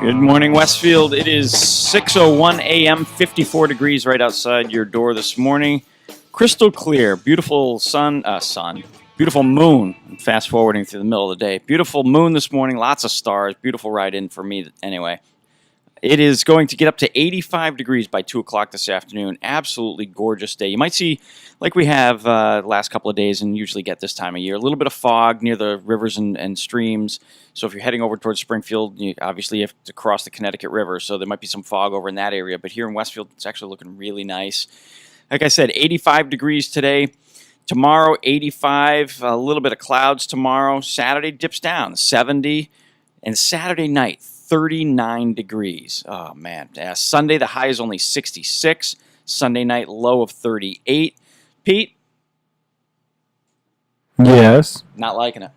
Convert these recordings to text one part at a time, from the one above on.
Good morning, Westfield. It is 6:01 a.m., 54 degrees right outside your door this morning. Crystal clear, beautiful beautiful moon. I'm fast forwarding through the middle of the day. Beautiful moon this morning, lots of stars. Beautiful ride in for me anyway. It is going to get up to 85 degrees by 2 o'clock this afternoon. Absolutely gorgeous day. You might see, like we have the last couple of days and usually get this time of year, a little bit of fog near the rivers and streams. So if you're heading over towards Springfield, you obviously have to cross the Connecticut River, so there might be some fog over in that area. But here in Westfield, it's actually looking really nice. Like I said, 85 degrees today. Tomorrow, 85, a little bit of clouds tomorrow. Saturday dips down, 70. And Saturday night, 39 degrees. Oh, man. Sunday, the high is only 66. Sunday night, low of 38. Pete? Yes. Not liking it.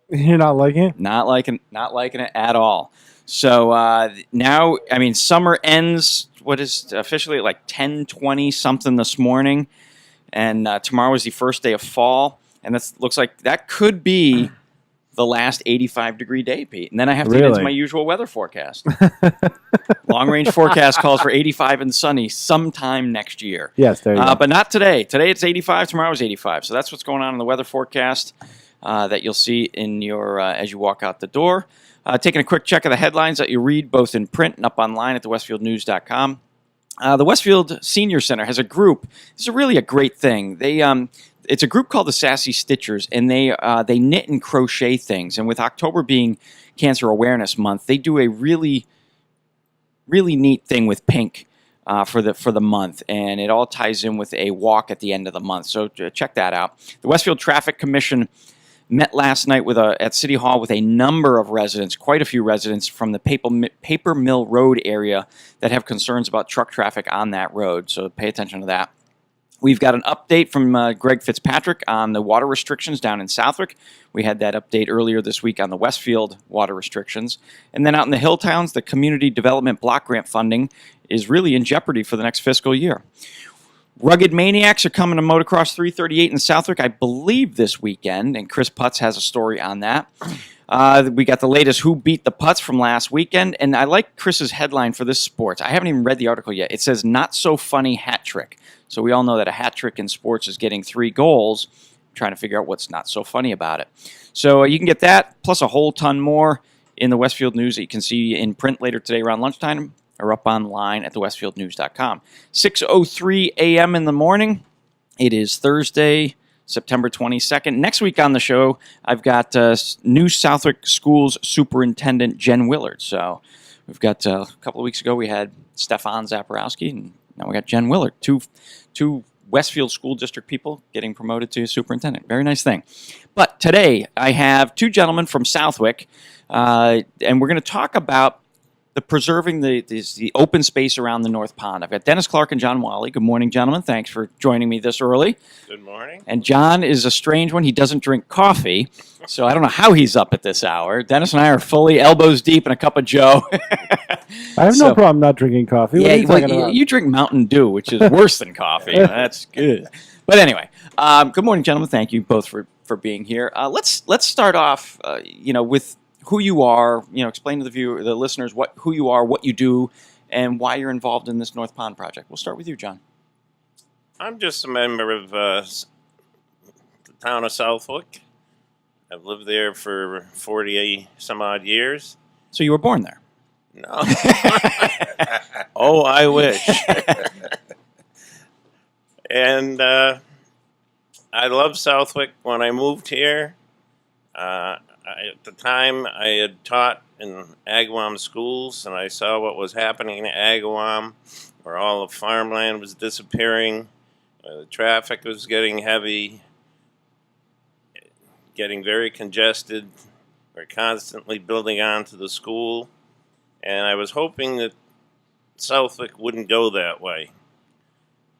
You're not liking it? Not liking it at all. So now, I mean, summer ends, what is officially like 10:20 something this morning. And tomorrow is the first day of fall. And that looks like that could be the last 85-degree day, Pete. And then I have to get into my usual weather forecast. Long-range forecast calls for 85 and sunny sometime next year. Yes, there you go. But not today. Today it's 85. Tomorrow is 85. So that's what's going on in the weather forecast that you'll see in your as you walk out the door. Taking a quick check of the headlines that you read both in print and up online at thewestfieldnews.com. The Westfield Senior Center has a group. This is really a great thing. It's a group called the Sassy Stitchers, and they knit and crochet things. And with October being Cancer Awareness Month, they do a really, really neat thing with pink for the month, and it all ties in with a walk at the end of the month. So check that out. The Westfield Traffic Commission met last night at City Hall with a number of residents, quite a few residents from the Paper Mill Road area that have concerns about truck traffic on that road. So pay attention to that. We've got an update from Greg Fitzpatrick on the water restrictions down in Southwick. We had that update earlier this week on the Westfield water restrictions. And then out in the Hill Towns, the Community Development Block Grant funding is really in jeopardy for the next fiscal year. Rugged Maniacs are coming to Motocross 338 in Southwick, I believe, this weekend, and Chris Putz has a story on that. We got the latest Who Beat the Putz from last weekend, and I like Chris's headline for this sports. I haven't even read the article yet. It says, "Not so funny hat trick." So we all know that a hat trick in sports is getting 3 goals. I'm trying to figure out what's not so funny about it. So you can get that, plus a whole ton more in the Westfield News that you can see in print later today around lunchtime, or up online at thewestfieldnews.com. 6:03 a.m. in the morning. It is Thursday, September 22nd. Next week on the show, I've got new Southwick Schools Superintendent Jen Willard. So we've got a couple of weeks ago, we had Stefan Zaporowski, and now we got Jen Willard, two Westfield School District people getting promoted to superintendent. Very nice thing. But today, I have 2 gentlemen from Southwick, and we're going to talk about preserving the open space around the North Pond. I've got Dennis Clark and John Wally. Good morning, gentlemen. Thanks for joining me this early. Good morning. And John is a strange one. He doesn't drink coffee, so I don't know how he's up at this hour. Dennis and I are fully elbows deep in a cup of Joe. I have no problem not drinking coffee. Yeah, you drink Mountain Dew, which is worse than coffee. That's good. But anyway, good morning, gentlemen. Thank you both for being here. Let's start off, with who you are, explain to the listeners who you are, what you do, and why you're involved in this North Pond project. We'll start with you, John. I'm just a member of the town of Southwick. I've lived there for 40-some-odd years. So you were born there? No. Oh, I wish. And I love Southwick. When I moved here, at the time, I had taught in Agawam schools, and I saw what was happening in Agawam, where all the farmland was disappearing, the traffic was getting heavy, getting very congested. We're constantly building onto the school, and I was hoping that Southwick wouldn't go that way.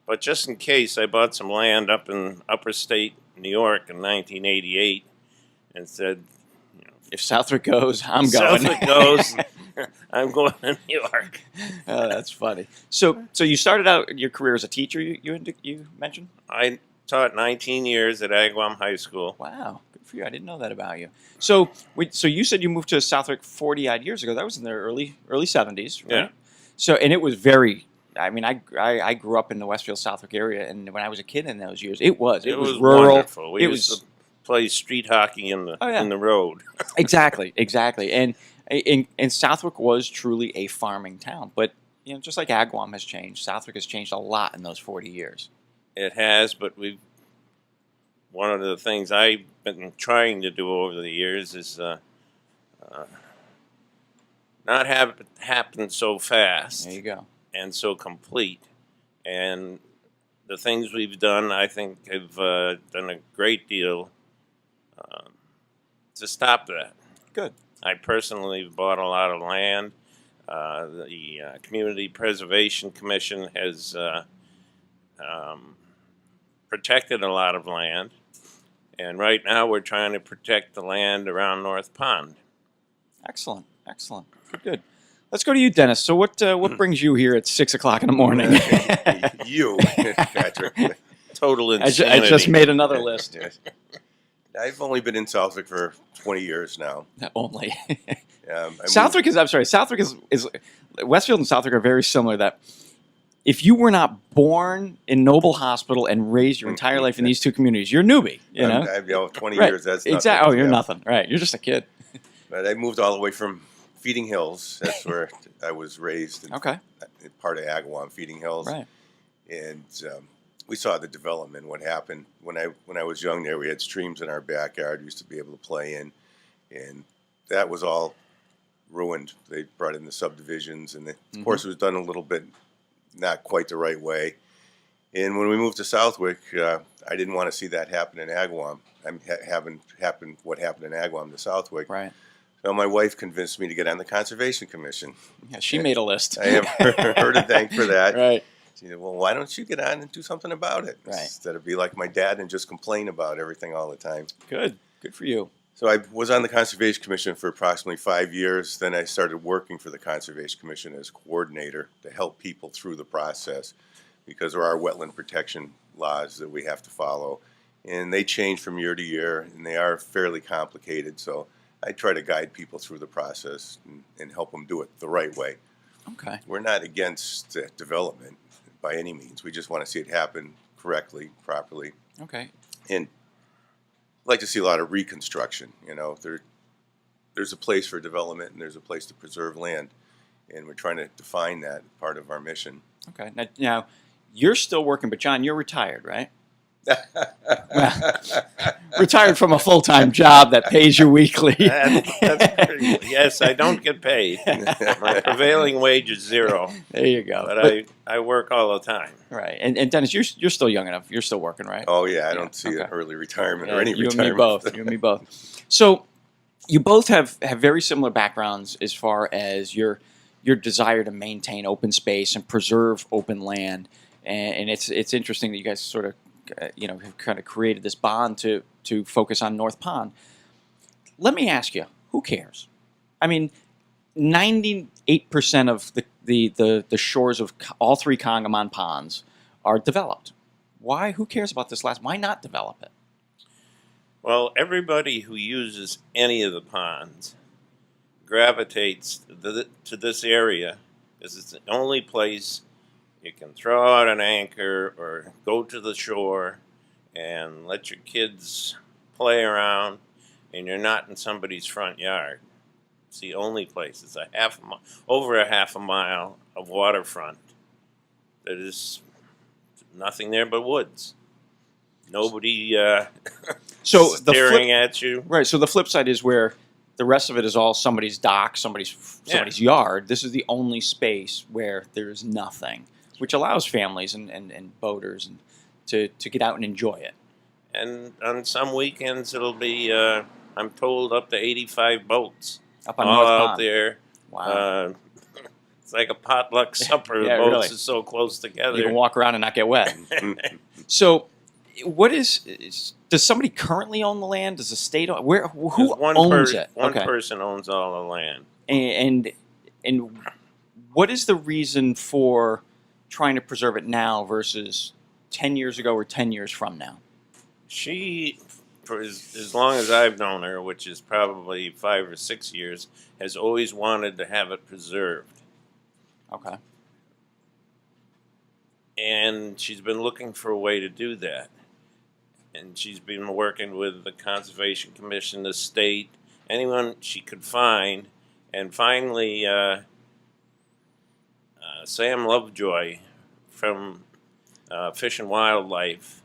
But just in case, I bought some land up in upper state New York in 1988 and said, if Southwick goes, I'm going. Southwick goes, I'm going to New York. Oh, that's funny. So you started out your career as a teacher, you mentioned? I taught 19 years at Agawam High School. Wow, good for you. I didn't know that about you. So, so you said you moved to Southwick 40 odd years ago. That was in the early 70s, right? Yeah. So, and it was very. I mean, I grew up in the Westfield Southwick area, and when I was a kid in those years, it was rural. Wonderful. We used to play street hockey in the road. Exactly. And Southwick was truly a farming town, but you know, just like Agawam has changed, Southwick has changed a lot in those 40 years. It has, but one of the things I've been trying to do over the years is not have it happen so fast. There you go. And so complete. And the things we've done, I think, have done a great deal to stop that. Good. I personally bought a lot of land. The Community Preservation Commission has protected a lot of land. And right now we're trying to protect the land around North Pond. Excellent. Good. Let's go to you, Dennis. So what brings you here at 6 o'clock in the morning? You, Patrick. Total insanity. I just made another list. Yes. I've only been in Southwick for 20 years now. Only. Southwick Southwick is Westfield and Southwick are very similar. That if you were not born in Noble Hospital and raised your entire life in these two communities, you're a newbie. You know, I've 20 right. years. That's nothing. Exactly. Oh, you're nothing. Right. You're just a kid. But I moved all the way from Feeding Hills. That's where I was raised. Okay. Part of Agawam, Feeding Hills. Right. And we saw the development. What happened when I was young there? We had streams in our backyard. We used to be able to play in, and that was all ruined. They brought in the subdivisions, and of course it was done a little bit not quite the right way. And when we moved to Southwick, I didn't want to see that happen in Agawam. What happened in Agawam to Southwick. Right. So my wife convinced me to get on the Conservation Commission. Yeah, she made a list. I have her to thank for that. Right. She said, well, why don't you get on and do something about it? Right. Instead of be like my dad and just complain about everything all the time. Good for you. So I was on the Conservation Commission for approximately 5 years. Then I started working for the Conservation Commission as coordinator to help people through the process, because there are wetland protection laws that we have to follow. And they change from year to year, and they are fairly complicated. So I try to guide people through the process and help them do it the right way. Okay. We're not against development by any means. We just want to see it happen correctly, properly. Okay. And I'd like to see a lot of reconstruction. You know, there's a place for development and there's a place to preserve land. And we're trying to define that part of our mission. Okay. Now you're still working, but John, you're retired, right? Retired from a full-time job that pays you weekly. That's pretty, yes, I don't get paid. My prevailing wage is $0. There you go. But I work all the time. Right. And Dennis, you're still young enough. You're still working, right? Oh, yeah. I don't see an early retirement or any you retirement. And me both. You and me both. So you both have very similar backgrounds as far as your desire to maintain open space and preserve open land. And it's interesting that you guys sort of have kind of created this bond to focus on North Pond. Let me ask you, who cares? I mean, 98% of the shores of all three Congamon ponds are developed. Why? Who cares about this last? Why not develop it? Well, everybody who uses any of the ponds gravitates to this area because it's the only place you can throw out an anchor or go to the shore and let your kids play around, and you're not in somebody's front yard. It's the only place. It's over a half a mile of waterfront. There is nothing there but woods. Nobody staring at you. Right. So the flip side is where the rest of it is all somebody's dock, somebody's yard. This is the only space where there's nothing, which allows families and boaters to get out and enjoy it. And on some weekends, it'll be, I'm told, up to 85 boats. Up on all North out Pond. there. Wow. It's like a potluck supper. Yeah, The boats really. are so close together. You can walk around and not get wet. So, what does somebody currently own the land? Does the state own? Who owns it? One person owns all the land. And what is the reason for trying to preserve it now versus 10 years ago or 10 years from now? She, for as long as I've known her, which is probably 5 or 6 years, has always wanted to have it preserved. Okay. And she's been looking for a way to do that. And she's been working with the Conservation Commission, the state, anyone she could find. And finally, Sam Lovejoy from Fish and Wildlife.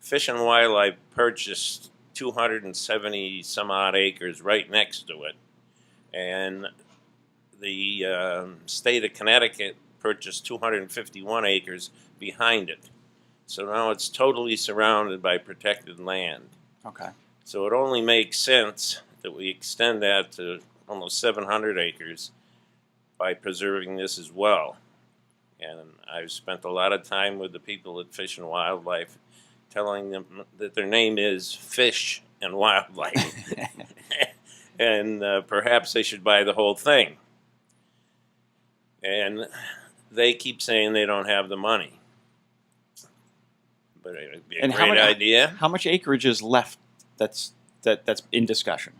Fish and Wildlife purchased 270 some odd acres right next to it. And the state of Connecticut purchased 251 acres behind it. So now it's totally surrounded by protected land. Okay. So it only makes sense that we extend that to almost 700 acres by preserving this as well. And I've spent a lot of time with the people at Fish and Wildlife telling them that their name is Fish and Wildlife. And perhaps they should buy the whole thing. And they keep saying they don't have the money. But it would be a great idea. How much acreage is left that's in discussion?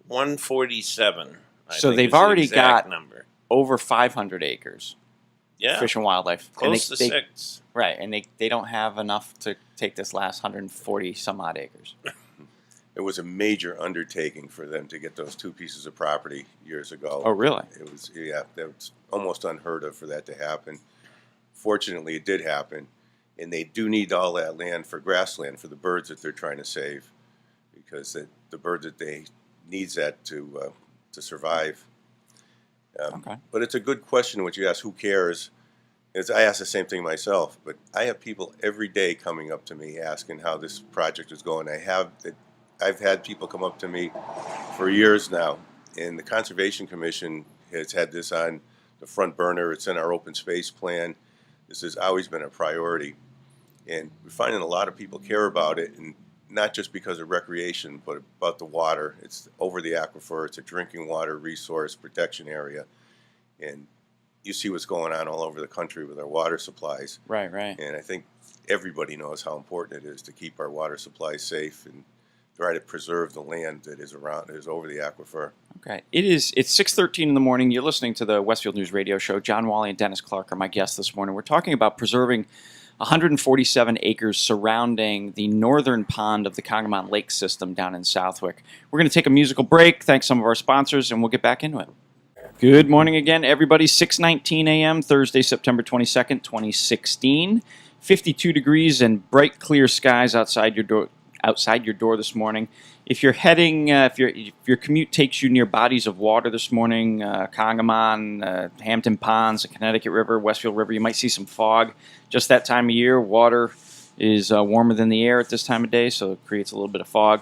147. So think they've is the already exact got number. over 500 acres. Yeah, Fish and Wildlife. close And to 6. Right, and they don't have enough to take this last 140 some odd acres. It was a major undertaking for them to get those 2 pieces of property years ago. Oh, really? It was, that was almost unheard of for that to happen. Fortunately, it did happen, and they do need all that land for grassland for the birds that they're trying to save, because the birds that they needs that to survive. Okay. But it's a good question what you ask. Who cares? I ask the same thing myself, but I have people every day coming up to me asking how this project is going. I've had people come up to me for years now, and the Conservation Commission has had this on the front burner. It's in our open space plan. This has always been a priority, and we're finding a lot of people care about it, and not just because of recreation, but about the water. It's over the aquifer. It's a drinking water resource protection area, and you see what's going on all over the country with our water supplies. Right, right. And I think everybody knows how important it is to keep our water supplies safe and try to preserve the land that is over the aquifer. Okay. It's 6:13 in the morning. You're listening to the Westfield News Radio Show. John Wally and Dennis Clark are my guests this morning. We're talking about preserving 147 acres surrounding the northern pond of the Congamon Lake system down in Southwick. We're going to take a musical break, thank some of our sponsors, and we'll get back into it. Good morning again, everybody. 6:19 a.m., Thursday, September 22nd, 2016. 52 degrees and bright, clear skies outside your door this morning. If you're heading, if your commute takes you near bodies of water this morning, Congamon, Hampton Ponds, the Connecticut River, Westfield River, you might see some fog. Just that time of year, water is warmer than the air at this time of day, so it creates a little bit of fog.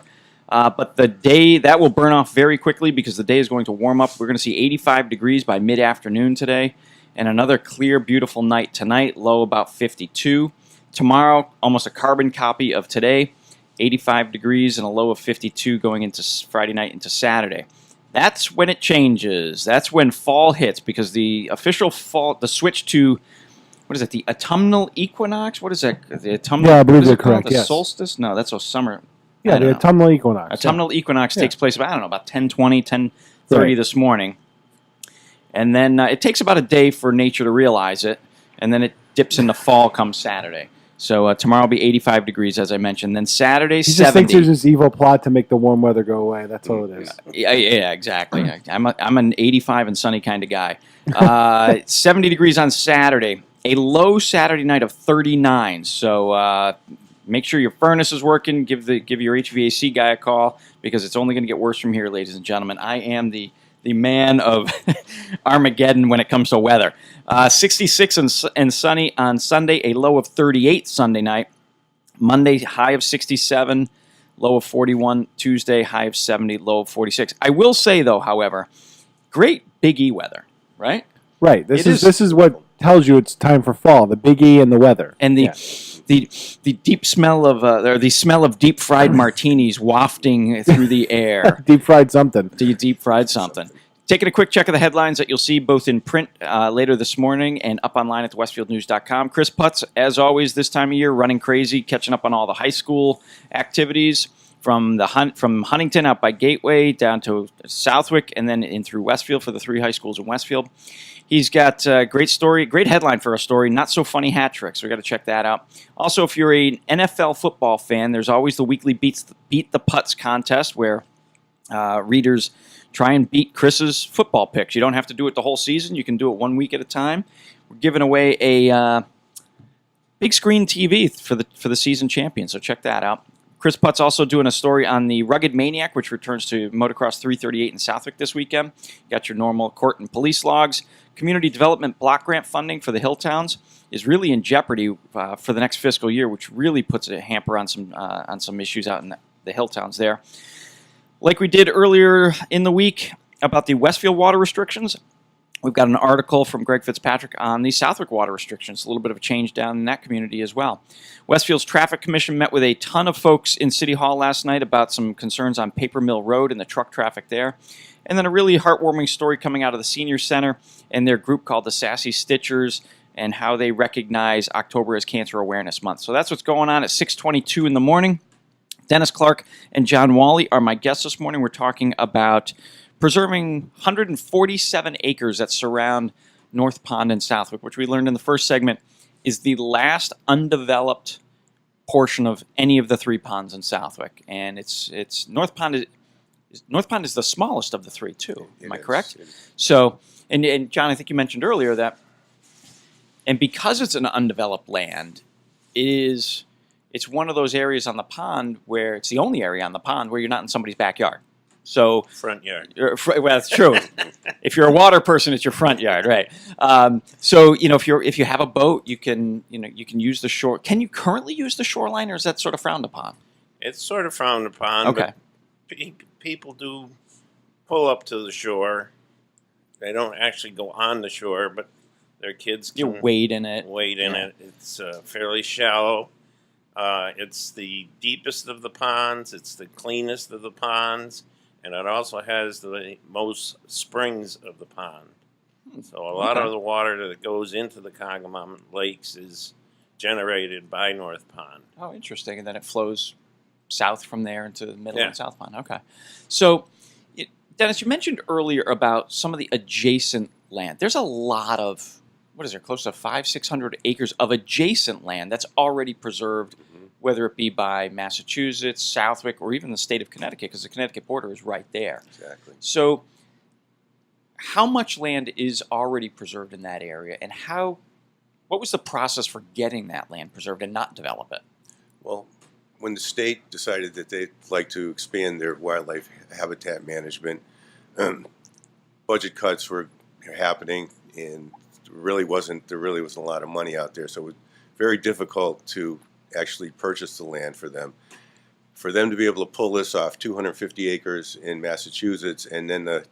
But the day, that will burn off very quickly because the day is going to warm up. We're going to see 85 degrees by mid-afternoon today, and another clear, beautiful night tonight, low about 52. Tomorrow, almost a carbon copy of today. 85 degrees and a low of 52 going into Friday night into Saturday. That's when it changes. That's when fall hits, because the official fall, the switch to, what is it, the autumnal equinox? What is that? The autumnal, Yeah, I believe what is you're it called? correct, The yes. solstice? No, that's a summer. Yeah, I don't the know. autumnal equinox. Autumnal equinox Yeah. takes place about, 10:20, 10:30 Right. this morning. And then it takes about a day for nature to realize it, and then it dips into fall come Saturday. So tomorrow will be 85 degrees, as I mentioned. Then Saturday, He just 70. thinks there's this evil plot to make the warm weather go away. That's all it is. Yeah, exactly. I'm an 85 and sunny kind of guy. 70 degrees on Saturday. A low Saturday night of 39. So make sure your furnace is working. Give your HVAC guy a call, because it's only going to get worse from here, ladies and gentlemen. I am the man of Armageddon when it comes to weather. 66 and sunny on Sunday, a low of 38 Sunday night. Monday, high of 67, low of 41. Tuesday, high of 70, low of 46. I will say, though, however, great Big E weather, right? Right. This is what tells you it's time for fall. The Big E and the weather. And the deep smell of or the smell of deep fried martinis wafting through the air. Deep fried something. Deep fried something. taking a quick check of the headlines that you'll see both in print later this morning and up online at the westfieldnews.com. Chris Putz, as always, this time of year, running crazy, catching up on all the high school activities from Huntington out by Gateway down to Southwick and then in through Westfield for the 3 high schools in Westfield. He's got a great story, great headline for a story, not so funny hat tricks. We've got to check that out. Also, if you're an NFL football fan, there's always the weekly Beat the Putz contest where readers try and beat Chris's football picks. You don't have to do it the whole season. You can do it 1 week at a time. We're giving away a big screen TV for the season champion, so check that out. Chris Putz also doing a story on the Rugged Maniac, which returns to Motocross 338 in Southwick this weekend. You got your normal court and police logs. Community development block grant funding for the hill towns is really in jeopardy for the next fiscal year, which really puts a hamper on some issues out in the hill towns there. Like we did earlier in the week about the Westfield water restrictions, we've got an article from Greg Fitzpatrick on the Southwick water restrictions. A little bit of a change down in that community as well. Westfield's Traffic Commission met with a ton of folks in City Hall last night about some concerns on Paper Mill Road and the truck traffic there. And then a really heartwarming story coming out of the Senior Center and their group called the Sassy Stitchers and how they recognize October as Cancer Awareness Month. So that's what's going on at 6:22 in the morning. Dennis Clark and John Wally are my guests this morning. We're talking about preserving 147 acres that surround North Pond and Southwick, which we learned in the first segment is the last undeveloped portion of any of the 3 ponds in Southwick. And it's North Pond is the smallest of the 3 too. Am I correct? So, and John, I think you mentioned earlier that, and because it's an undeveloped land, it's one of those areas on the pond where it's the only area on the pond where you're not in somebody's backyard. So Front yard. well, that's true. If you're a water person, it's your front yard, right? So if you have a boat, you can use the shore. Can you currently use the shoreline, or is that sort of frowned upon? It's sort of frowned upon. Okay. But people do pull up to the shore. They don't actually go on the shore, but their kids You can wade in it. wade in it. It's fairly shallow. It's the deepest of the ponds. It's the cleanest of the ponds. And it also has the most springs of the pond. So a lot of the water that goes into the Congamon Lakes is generated by North Pond. Oh, interesting. And then it flows south from there into the middle and South Pond. Okay. So, Dennis, you mentioned earlier about some of the adjacent land. There's a lot of, what is there, close to 500-600 acres of adjacent land that's already preserved, whether it be by Massachusetts, Southwick, or even the state of Connecticut, because the Connecticut border is right there. Exactly. So how much land is already preserved in that area, and what was the process for getting that land preserved and not develop it? Well, when the state decided that they'd like to expand their wildlife habitat management, budget cuts were happening, and there really wasn't a lot of money out there, so it was very difficult to actually purchase the land for them. For them to be able to pull this off, 250 acres in Massachusetts and then the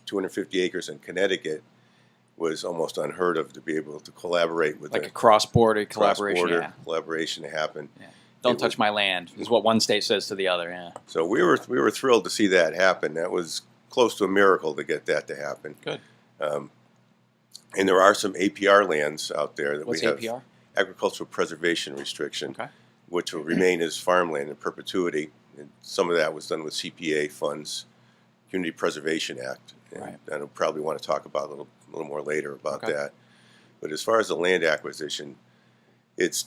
250 acres in Connecticut was almost unheard of, to be able to collaborate with like a cross-border collaboration. Cross-border collaboration to happen. Yeah. Don't touch my land is what one state says to the other. Yeah. So we were thrilled to see that happen. That was close to a miracle to get that to happen. Good. And there are some APR lands out there that What's we have. APR? Agricultural Preservation Restriction, Okay. which will remain as farmland in perpetuity. And some of that was done with CPA funds, Community Preservation Act. And Right. I'll probably want to talk about a little more later about Okay. that. But as far as the land acquisition, it's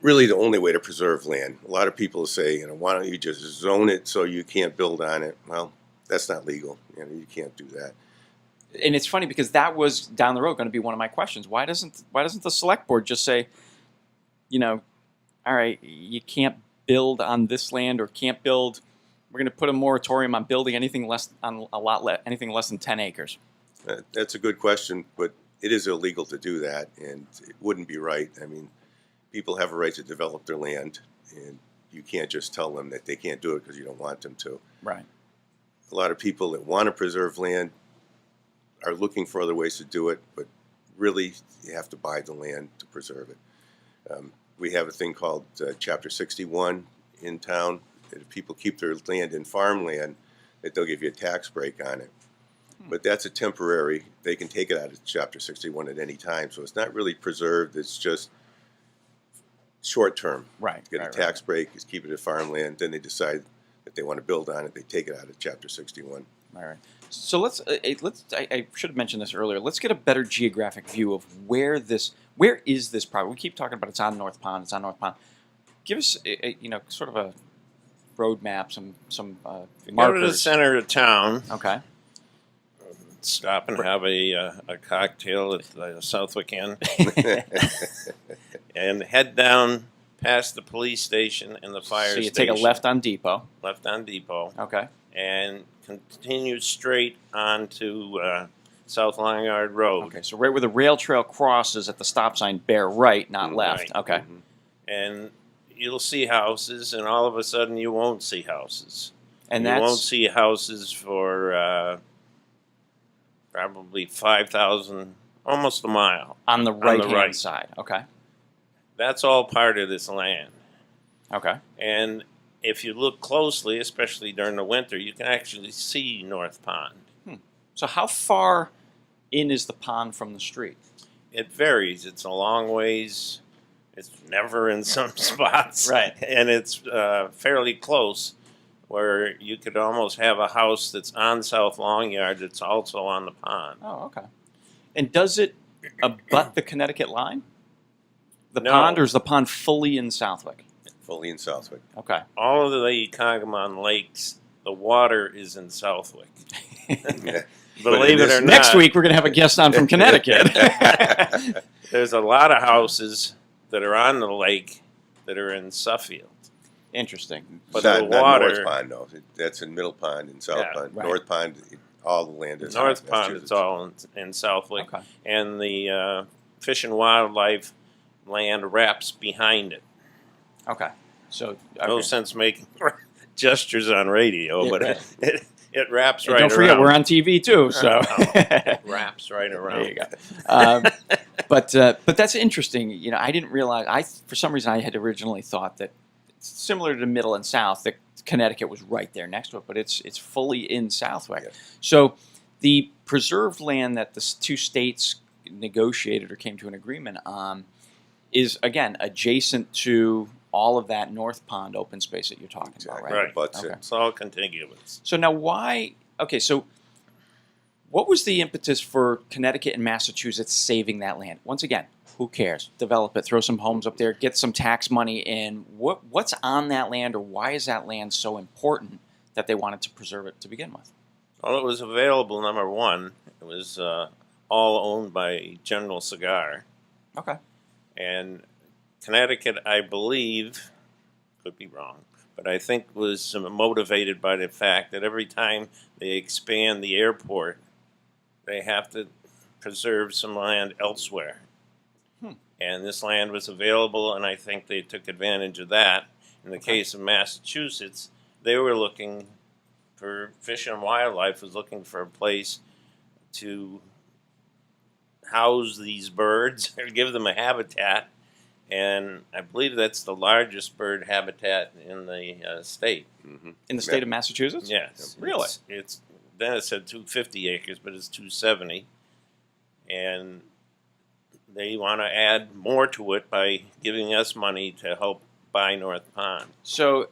really the only way to preserve land. A lot of people say, why don't you just zone it so you can't build on it? Well, that's not legal. You can't do that. And it's funny because that was down the road going to be one of my questions. Why doesn't the select board just say, all right, you can't build on this land, or can't build. We're going to put a moratorium on building anything less than 10 acres. That's a good question, but it is illegal to do that, and it wouldn't be right. I mean, people have a right to develop their land, and you can't just tell them that they can't do it because you don't want them to. Right. A lot of people that want to preserve land are looking for other ways to do it, but really you have to buy the land to preserve it. We have a thing called Chapter 61 in town. If people keep their land in farmland, that they'll give you a tax break on it. But that's a temporary, they can take it out of Chapter 61 at any time, so it's not really preserved, it's just short term. Right. Get a tax break, just keep it as farmland, then they decide that they want to build on it, they take it out of Chapter 61. All right. So let's I should have mentioned this earlier. Let's get a better geographic view of where is this property. We keep talking about it's on North Pond. It's on North Pond. Give us sort of a road map, some Go to the markers. center of town, Okay. stop and have a cocktail at the Southwick Inn, and head down past the police station and the fire So station. you take a left on Depot. Left on Depot, Okay. and continue straight onto South Long Yard Road. Okay. So right where the rail trail crosses at the stop sign, bear right, not left. Right. Okay. And you'll see houses, and all of a sudden you won't see houses. And you that's won't see houses for probably 5,000, almost a mile. on the right hand right. side. Okay. That's all part of this land. Okay. And if you look closely, especially during the winter, you can actually see North Pond. So how far in is the pond from the street? It varies. It's a long ways. It's never in some spots. Right. And it's fairly close, where you could almost have a house that's on South Long Yard that's also on the pond. Oh, okay. And does it abut the Connecticut line? The No. pond, or is the pond fully in Southwick? Fully in Southwick. Okay. All of the Congamon lakes, the water is in Southwick. Yeah. Believe it or not. Next week we're going to have a guest on from Connecticut. There's a lot of houses that are on the lake that are in Suffield. Interesting. But not, the not water, North Pond, no. That's in Middle Pond and South Yeah, Pond. right. North Pond, all the land is North in Pond, it's Massachusetts. all in Southwick. Okay. And the Fish and Wildlife land wraps behind it. Okay. So No okay. sense making gestures on radio, Yeah, but right. it wraps And right don't forget around. we're on TV too. So It wraps right around. there you go. But that's interesting. You know, I didn't realize. For some reason I had originally thought that it's similar to Middle and South, that Connecticut was right there next to it, but it's fully in Southwick. Yeah. So the preserved land that the two states negotiated or came to an agreement on is again adjacent to all of that North Pond open space that you're talking about, Exactly. right? Right. Butts Okay. it. It's all contiguous. So now why okay, so what was the impetus for Connecticut and Massachusetts saving that land? Once again, who cares? Develop it, throw some homes up there, get some tax money in. What's on that land, or why is that land so important that they wanted to preserve it to begin with? Well, it was available, number one. It was all owned by General Cigar. Okay. And Connecticut, I believe, could be wrong, but I think was motivated by the fact that every time they expand the airport, they have to preserve some land elsewhere. And this land was available, and I think they took advantage of that. In the case of Massachusetts, they were looking for Fish and Wildlife was looking for a place to house these birds or give them a habitat, and I believe that's the largest bird habitat in the state. Mm-hmm. In the state of Massachusetts? Yes, Really? It's then it said 250 acres, but it's 270, and they want to add more to it by giving us money to help buy North Pond. So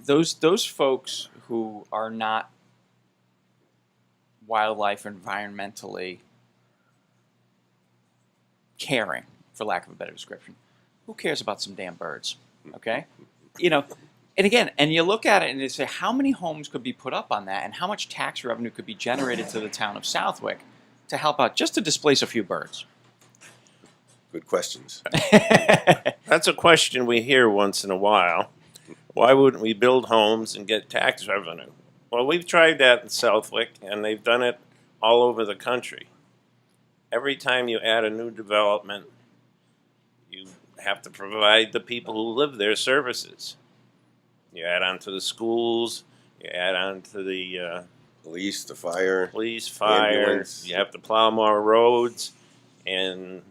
those folks who are not wildlife environmentally caring, for lack of a better description, who cares about some damn birds? Okay? You know, and again, and you look at it and you say, how many homes could be put up on that, and how much tax revenue could be generated to the town of Southwick to help out, just to displace a few birds? Good questions. That's a question we hear once in a while. Why wouldn't we build homes and get tax revenue? Well, we've tried that in Southwick, and they've done it all over the country. Every time you add a new development, you have to provide the people who live there services. You add on to the schools, you add on to the Police, the fire. police, fire, Ambulance. you have to plow more roads, and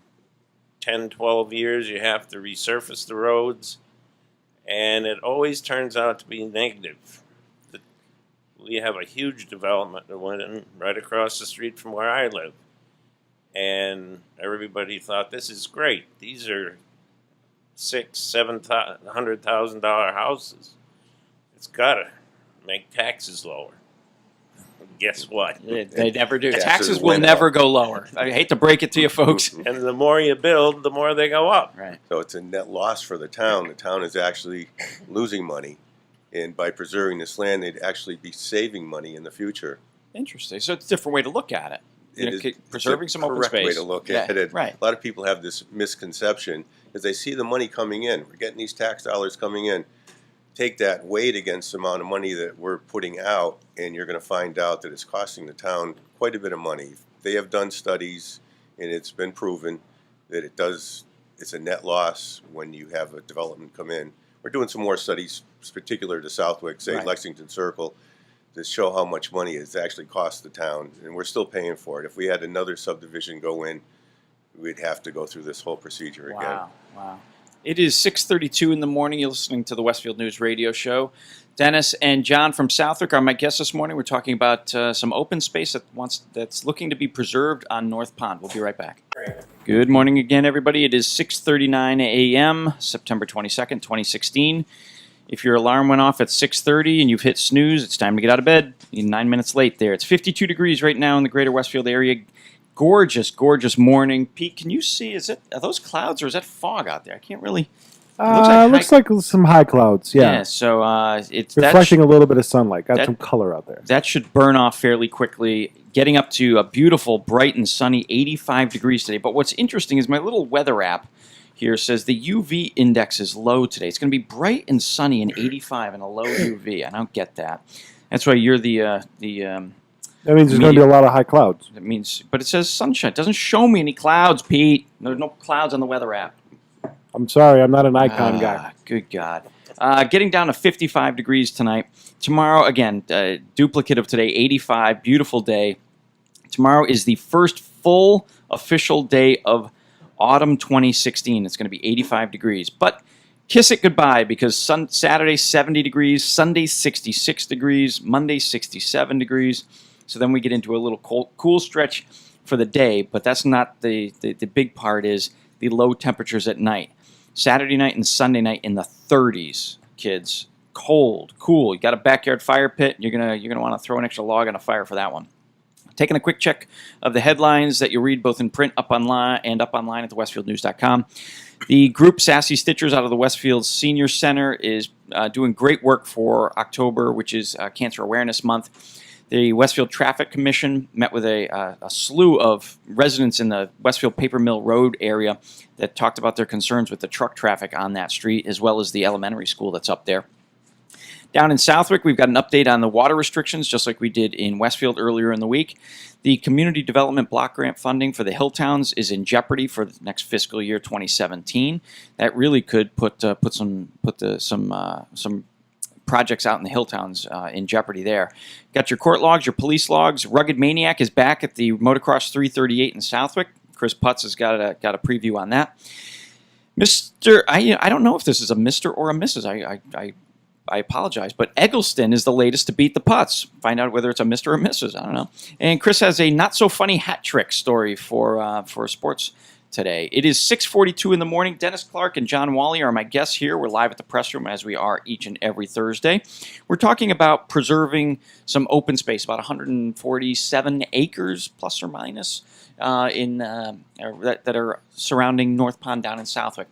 10, 12 years you have to resurface the roads, and it always turns out to be negative. we have a huge development that went in right across the street from where I live. And everybody thought, this is great. These are $600,000-$700,000 houses. It's got to make taxes lower. Guess what? They never do. Taxes Taxes will went never up. go lower. I hate to break it to you folks. And the more you build, the more they go up. Right. So it's a net loss for the town. The town is actually losing money. And by preserving this land, they'd actually be saving money in the future. Interesting. So it's a different way to look at it. You know, It's preserving the some open correct space. way to look Yeah, at it. right. A lot of people have this misconception as they see the money coming in. We're getting these tax dollars coming in. Take that, weigh it against the amount of money that we're putting out, and you're going to find out that it's costing the town quite a bit of money. They have done studies, and it's been proven that it's a net loss when you have a development come in. We're doing some more studies, particular to Southwick, say Right. Lexington Circle, to show how much money it's actually cost the town, and we're still paying for it. If we had another subdivision go in, we'd have to go through this whole procedure again. Wow. Wow. It is 6:32 in the morning. You're listening to the Westfield News Radio Show. Dennis and John from Southwick are my guests this morning. We're talking about some open space that's looking to be preserved on North Pond. We'll be right back. Good morning again, everybody. It is 6:39 a.m., September 22nd, 2016. If your alarm went off at 6:30 and you've hit snooze, it's time to get out of bed. You're 9 minutes late there. It's 52 degrees right now in the greater Westfield area. Gorgeous, gorgeous morning. Pete, can you see, are those clouds or is that fog out there? I can't really. Looks like some high clouds. Yeah, So it's reflecting a little bit of sunlight. Got that- some color out there. that should burn off fairly quickly. Getting up to a beautiful, bright and sunny 85 degrees today. But what's interesting is my little weather app here says the UV index is low today. It's going to be bright and sunny and 85 and a low UV. I don't get that. That's why you're That means there's going to be a lot of high clouds. That means, but it says sunshine. It doesn't show me any clouds, Pete. There's no clouds on the weather app. I'm sorry, I'm not an icon guy. Good God. Getting down to 55 degrees tonight. Tomorrow, again, duplicate of today, 85. Beautiful day. Tomorrow is the first full official day of autumn 2016. It's going to be 85 degrees. But kiss it goodbye because Saturday, 70 degrees. Sunday, 66 degrees. Monday, 67 degrees. So then we get into a little cool stretch for the day, but that's not the big part is the low temperatures at night. Saturday night and Sunday night in the 30s, kids. Cold, cool. You got a backyard fire pit. You're gonna want to throw an extra log on a fire for that one. Taking a quick check of the headlines that you'll read both in print up online and up online at thewestfieldnews.com. The group Sassy Stitchers out of the Westfield Senior Center is doing great work for October, which is Cancer Awareness Month. The Westfield Traffic Commission met with a slew of residents in the Westfield Paper Mill Road area that talked about their concerns with the truck traffic on that street, as well as the elementary school that's up there. Down in Southwick, we've got an update on the water restrictions, just like we did in Westfield earlier in the week. The Community Development Block Grant funding for the Hill Towns is in jeopardy for the next fiscal year 2017. That really could put some projects out in the Hill Towns in jeopardy there. Got your court logs, your police logs. Rugged Maniac is back at the Motocross 338 in Southwick. Chris Putz has got a preview on that. Mr. I don't know if this is a Mr. or a Mrs. I apologize, but Eggleston is the latest to beat the Putz. Find out whether it's a Mr. or Mrs. I don't know. And Chris has a not-so-funny hat trick story for sports today. It is 6:42 in the morning. Dennis Clark and John Wally are my guests here. We're live at the press room as we are each and every Thursday. We're talking about preserving some open space, about 147 acres plus or minus that are surrounding North Pond down in Southwick.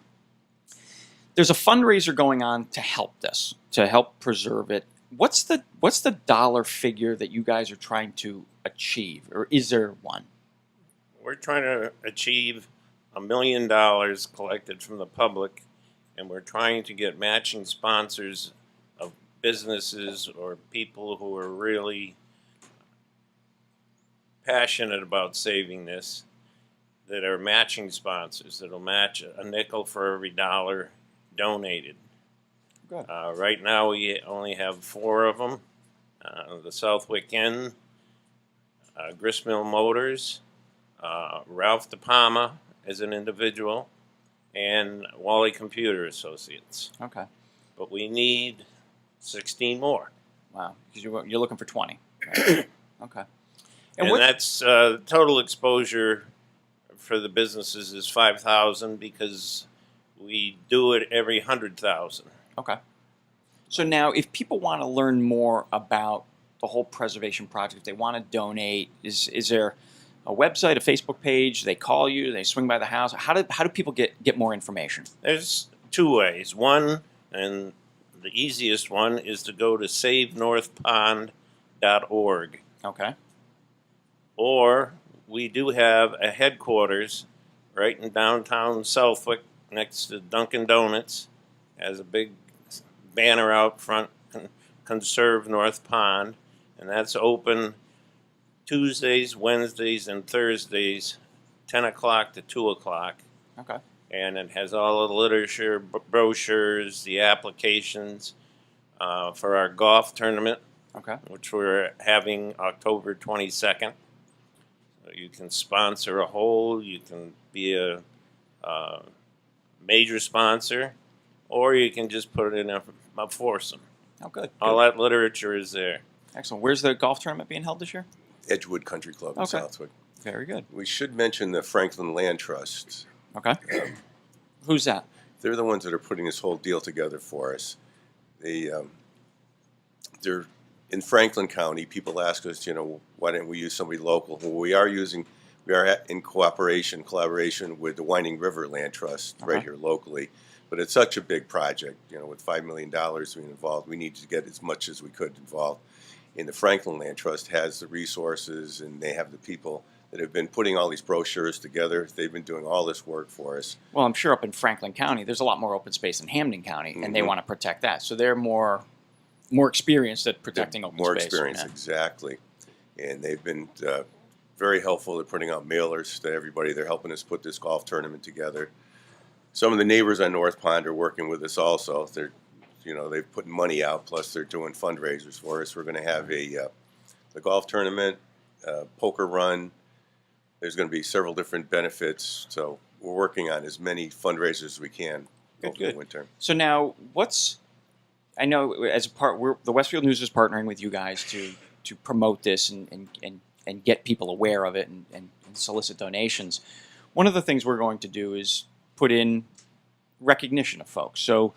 There's a fundraiser going on to help this, to help preserve it. What's the dollar figure that you guys are trying to achieve, or is there one? We're trying to achieve $1 million collected from the public, and we're trying to get matching sponsors of businesses or people who are really passionate about saving this, that are matching sponsors, that'll match a nickel for every dollar donated. Good. Right now we only have 4 of them. The Southwick Inn, Gristmill Motors, Ralph De Palma as an individual, and Wally Computer Associates. Okay. But we need 16 more. Wow, because you're looking for 20. Right? Okay. And what, that's total exposure for the businesses is 5,000 because we do it every 100,000. okay. So now, if people want to learn more about the whole preservation project, if they want to donate, is there a website, a Facebook page? They call you, they swing by the house. How do people get more information? There's two ways. One, and the easiest one, is to go to savenorthpond.org. Okay. Or we do have a headquarters right in downtown Southwick next to Dunkin' Donuts. Has a big banner out front, Conserve North Pond, and that's open Tuesdays, Wednesdays, and Thursdays, 10 o'clock to 2 o'clock. Okay. And it has all the literature, brochures, the applications for our golf tournament, Okay. which we're having October 22nd. So you can sponsor a hole, you can be a major sponsor, or you can just put it in a foursome. Oh, good. All that literature is there. Excellent. Where's the golf tournament being held this year? Edgewood Country Club in Okay. Southwick. Very good. We should mention the Franklin Land Trust. Okay. Who's that? They're the ones that are putting this whole deal together for us. They're in Franklin County. People ask us, why didn't we use somebody local? Well, we are in collaboration with the Winding River Land Trust right here locally. But it's such a big project, with $5 million being involved, we need to get as much as we could involved. And the Franklin Land Trust has the resources, and they have the people that have been putting all these brochures together. They've been doing all this work for us. Well, I'm sure up in Franklin County, there's a lot more open space in Hampden County, and they want to protect that. So they're more experienced at protecting open space. More experience, exactly. And they've been very helpful at putting out mailers to everybody. They're helping us put this golf tournament together. Some of the neighbors on North Pond are working with us also. They've put money out, plus they're doing fundraisers for us. We're going to have the golf tournament, poker run. There's going to be several different benefits. So we're working on as many fundraisers as we can over the winter. So now, I know as a part, the Westfield News is partnering with you guys to promote this and get people aware of it and solicit donations. One of the things we're going to do is put in recognition of folks. So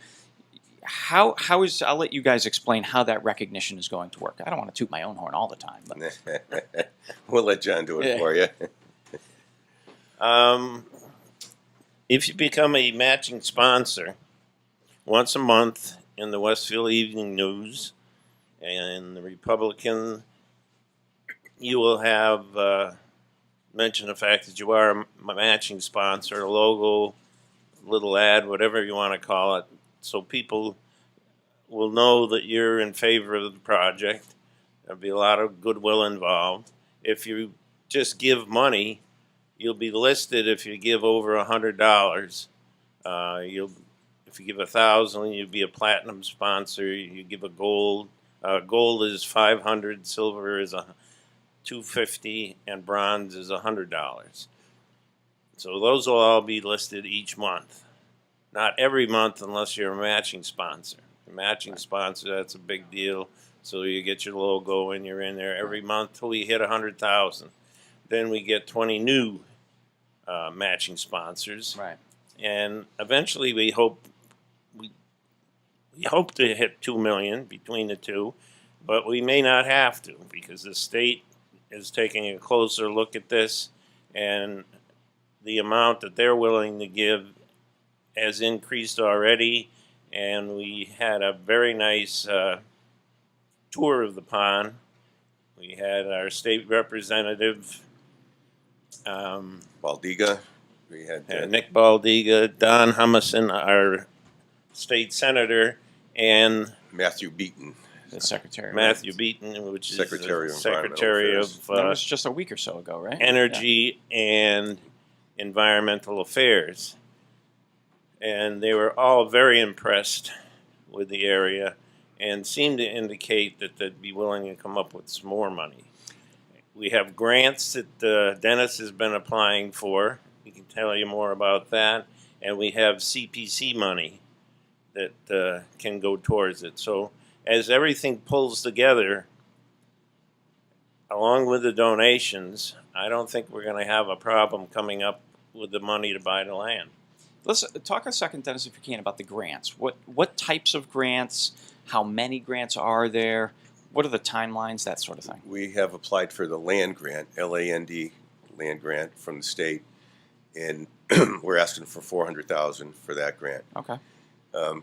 how is, I'll let you guys explain how that recognition is going to work. I don't want to toot my own horn all the time. But. We'll let John do it for you. If you become a matching sponsor, once a month in the Westfield Evening News and the Republican, you will have mention the fact that you are a matching sponsor, a logo, little ad, whatever you want to call it, so people will know that you're in favor of the project. There'll be a lot of goodwill involved. If you just give money, you'll be listed if you give over $100. If you give $1,000, you'll be a platinum sponsor. You give a gold. Gold is $500, silver is $250, and bronze is $100. So those will all be listed each month. Not every month unless you're a matching sponsor. A matching sponsor, that's a big deal. So you get your logo and you're in there every month till we hit 100,000. Then we get 20 new matching sponsors. Right. And eventually we hope to hit 2 million between the two, but we may not have to because the state is taking a closer look at this, and the amount that they're willing to give has increased already. And we had a very nice tour of the pond. We had our state representative, Baldiga. We had Nick Baldiga, Don Humison, our state senator, and Matthew Beaton. The secretary. Matthew Beaton, which is Secretary the of Secretary of That was just a week or so ago, right? Energy and Environmental Affairs. And they were all very impressed with the area and seemed to indicate that they'd be willing to come up with some more money. We have grants that Dennis has been applying for. He can tell you more about that. And we have CPC money that can go towards it. So as everything pulls together, along with the donations, I don't think we're going to have a problem coming up with the money to buy the land. Let's talk a second, Dennis, if you can, about the grants. What types of grants? How many grants are there? What are the timelines? That sort of thing. We have applied for the land grant, LAND land grant from the state, and we're asking for $400,000 for that grant. Okay.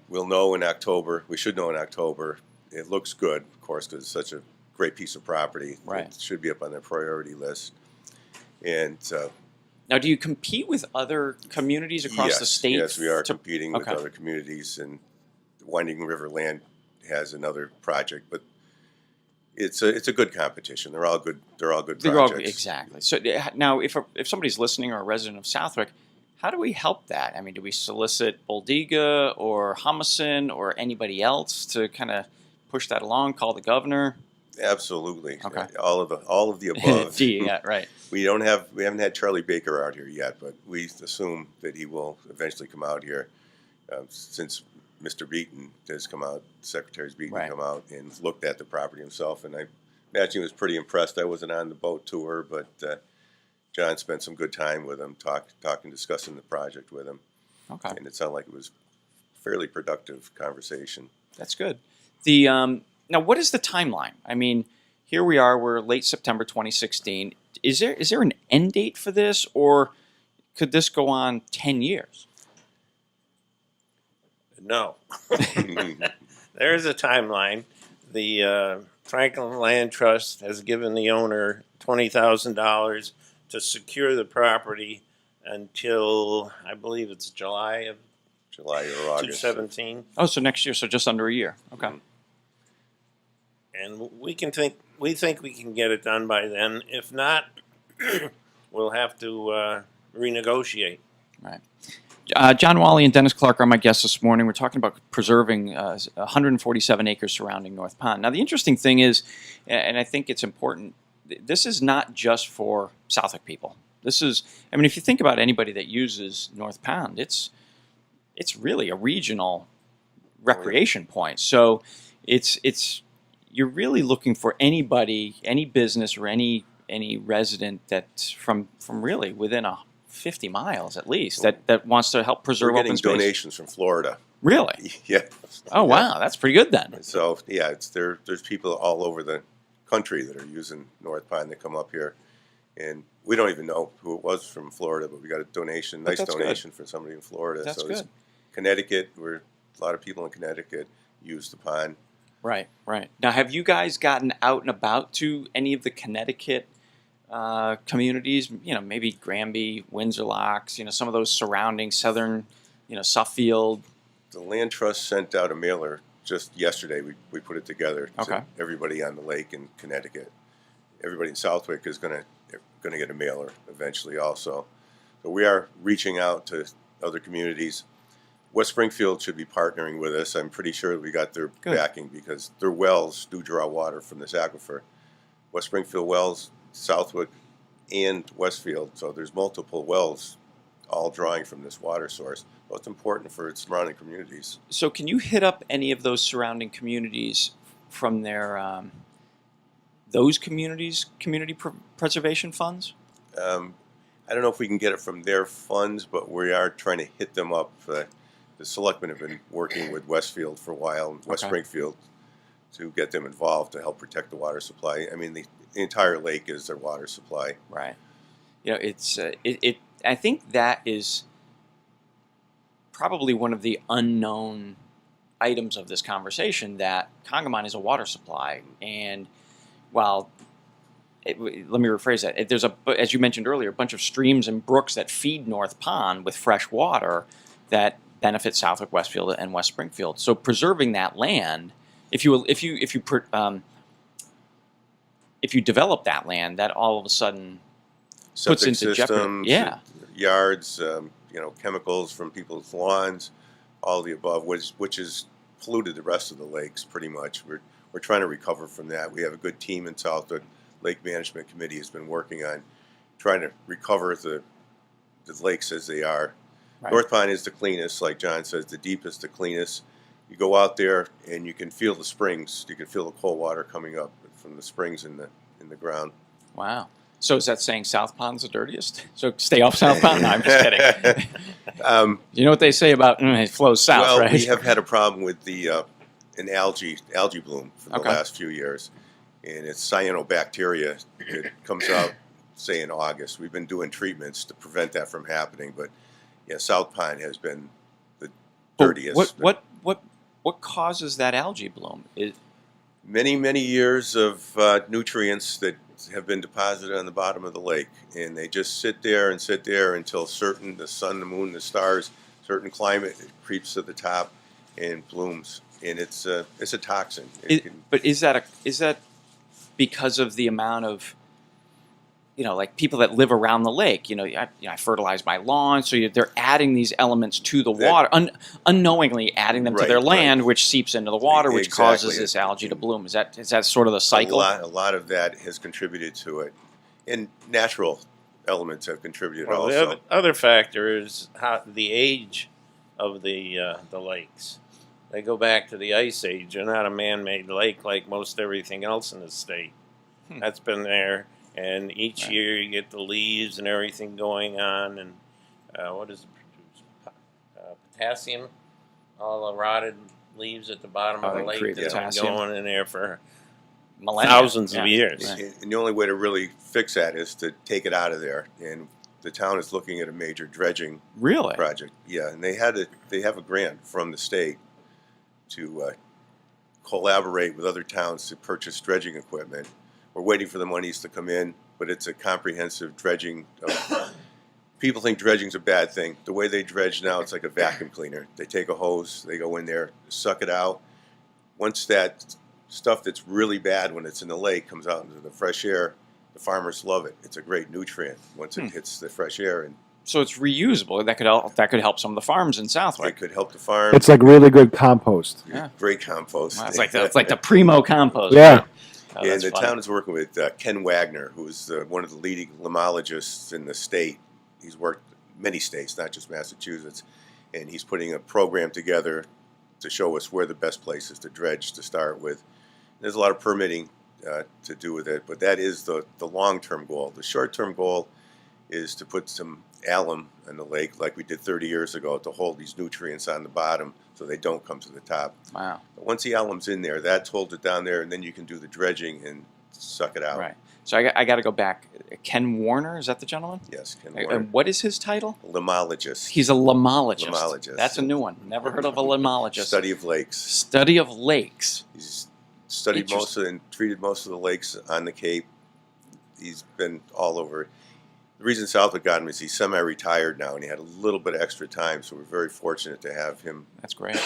We'll know in October. We should know in October. It looks good, of course, because it's such a great piece of property. Right. It should be up on their priority list. And Now, do you compete with other communities across the state? yes, we are competing with Okay. other communities, and Winding River Land has another project, but it's a good competition. They're all good. They're all good projects. Exactly. So now, if somebody's listening or a resident of Southwick, how do we help that? I mean, do we solicit Boldiga or Humison or anybody else to kind of push that along? Call the governor. Absolutely. Okay. All of the above. Yeah, right. We haven't had Charlie Baker out here yet, but we assume that he will eventually come out here, since Mr. Beaton has come out, Secretary's Beaton Right. come out and looked at the property himself, and I imagine he was pretty impressed. I wasn't on the boat tour, but John spent some good time with him, talking, discussing the project with him, Okay, and it sounded like it was a fairly productive conversation. that's good. The now, what is the timeline? I mean, here we are. We're late September 2016. Is there an end date for this, or could this go on 10 years? No. There is a timeline. The Franklin Land Trust has given the owner $20,000 to secure the property until, I believe it's July of July or August. 2017. Oh, so next year, so just under a year. Okay. And we think we can get it done by then. If not, we'll have to renegotiate. Right. John Wally and Dennis Clark are my guests this morning. We're talking about preserving 147 acres surrounding North Pond. Now, the interesting thing is, and I think it's important, this is not just for Southwick people. This is, I mean, if you think about anybody that uses North Pond, it's really a regional recreation point. So it's you're really looking for anybody, any business or any resident that's from really within 50 miles at least that wants to help preserve We're getting open space. donations from Florida. Really? Yeah. Oh, Yeah. wow, that's pretty good then. So yeah, there's people all over the country that are using North Pond that come up here, and we don't even know who it was from Florida, but we got a donation, But nice that's donation for somebody in Florida. That's so it's good. Connecticut, where a lot of people in Connecticut use the pond. Right, right. Now, have you guys gotten out and about to any of the Connecticut communities? You know, maybe Granby, Windsor Locks. You know, some of those surrounding southern, Suffield. The Land Trust sent out a mailer just yesterday. We put it together Okay. to everybody on the lake in Connecticut. Everybody in Southwick is going to get a mailer eventually also. So we are reaching out to other communities. West Springfield should be partnering with us. I'm pretty sure we got their Good. backing because their wells do draw water from this aquifer. West Springfield wells, Southwick, and Westfield. So there's multiple wells all drawing from this water source. So it's important for its surrounding communities. So, can you hit up any of those surrounding communities from their those communities' community preservation funds? I don't know if we can get it from their funds, but we are trying to hit them up. The selectmen have been working with Westfield for a while, and West Okay. Springfield, to get them involved to help protect the water supply. I mean, the entire lake is their water supply. Right. It's I think that is probably one of the unknown items of this conversation, that Congamon is a water supply, and while let me rephrase that. There's as you mentioned earlier, a bunch of streams and brooks that feed North Pond with fresh water that benefit Southwick, Westfield, and West Springfield. So preserving that land, if you develop that land, that all of a sudden puts Septic into jeopardy. systems, Yeah. yards, chemicals from people's lawns, all the above, which has polluted the rest of the lakes pretty much. We're trying to recover from that. We have a good team in Southwick. Lake Management Committee has been working on trying to recover the lakes as they are. Right. North Pond is the cleanest, like John says, the deepest, the cleanest. you go out there and you can feel the springs. You can feel the cold water coming up from the springs in the ground. Wow. So is that saying South Pond's the dirtiest? So stay off South Pond? No, I'm just kidding. You know what they say about it flows south, Well, right? we have had a problem with an algae bloom for the Okay. last few years, and it's cyanobacteria. It comes out, say, in August. We've been doing treatments to prevent that from happening, but yeah, South Pond has been the dirtiest. What causes that algae bloom? Many years of nutrients that have been deposited on the bottom of the lake, and they just sit there until the sun, the moon, the stars, certain climate, it creeps to the top and blooms, and it's a toxin. But is that because of the amount of, like people that live around the lake? I fertilize my lawn, so they're adding these elements to the water, unknowingly adding them to their land, which seeps into the water, which causes this algae to bloom. Is that sort of the cycle? A lot of that has contributed to it, and natural elements have contributed also. The other factor is the age of the lakes. They go back to the Ice Age. They're not a man-made lake like most everything else in the state. That's been there. And each year you get the leaves and everything going on, and what does it produce? Potassium, all the rotted leaves at the bottom of the lake that's been going in there for millennia. Thousands of years. And the only way to really fix that is to take it out of there. And the town is looking at a major dredging project. Yeah, and they have a grant from the state to collaborate with other towns to purchase dredging equipment. We're waiting for the monies to come in, but it's a comprehensive dredging. People think dredging's a bad thing. The way they dredge now, it's like a vacuum cleaner. They take a hose, they go in there, suck it out. Once that stuff that's really bad when it's in the lake comes out into the fresh air, the farmers love it. It's a great nutrient once it hits the fresh air. And so it's reusable. That could help some of the farms in Southwick. It could help the farm. It's like really good compost. Yeah. Great compost. Wow, it's like the primo compost. Yeah. Right? Oh, and the town is working with Ken Wagner, who's one of the leading limnologists in the state. He's worked many states, not just Massachusetts, and he's putting a program together to show us where the best places to dredge to start with. There's a lot of permitting to do with it, but that is the long-term goal. The short-term goal is to put some alum in the lake, like we did 30 years ago, to hold these nutrients on the bottom so they don't come to the top. Wow. But once the alum's in there, that holds it down there, and then you can do the dredging and suck it out. Right. So I got to go back. Ken Warner, is that the gentleman? Yes, Ken Warner. And what is his title? Limologist. He's a limologist. Limologist. That's a new one. Never heard of a limologist. Study of lakes. Study of lakes. He's studied and treated most of the lakes on the Cape. He's been all over. The reason Southwick got him is he's semi-retired now, and he had a little bit of extra time, so we're very fortunate to have him. That's great.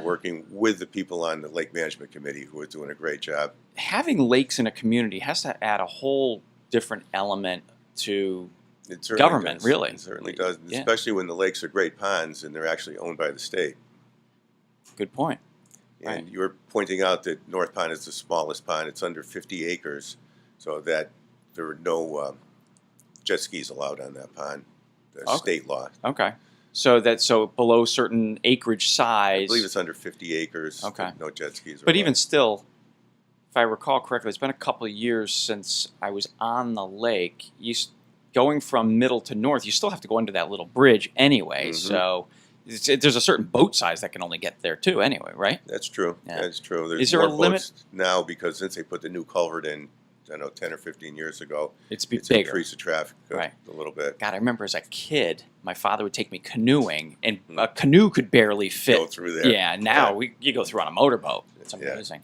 Working with the people on the Lake Management Committee who are doing a great job. Having lakes in a community has to add a whole different element to government, really. It certainly does, Yeah. especially when the lakes are great ponds and they're actually owned by the state. Good point. And Right. you were pointing out that North Pond is the smallest pond. It's under 50 acres, so that there are no jet skis allowed on that pond. State law. Okay. So below certain acreage size. I believe it's under 50 acres. Okay. No jet skis. But even still, if I recall correctly, it's been a couple of years since I was on the lake. Going from middle to north, you still have to go under that little bridge anyway. Mm-hmm. So there's a certain boat size that can only get there too anyway, right? That's true. Yeah. That's true. There's Is there more a limit boats now because since they put the new culvert in, I know 10 or 15 years ago, it's it's bigger. increased the traffic Right. a little bit. God, I remember as a kid, my father would take me canoeing, and a canoe could barely fit. Go through there. Yeah, now you go through on a motorboat. It's amazing.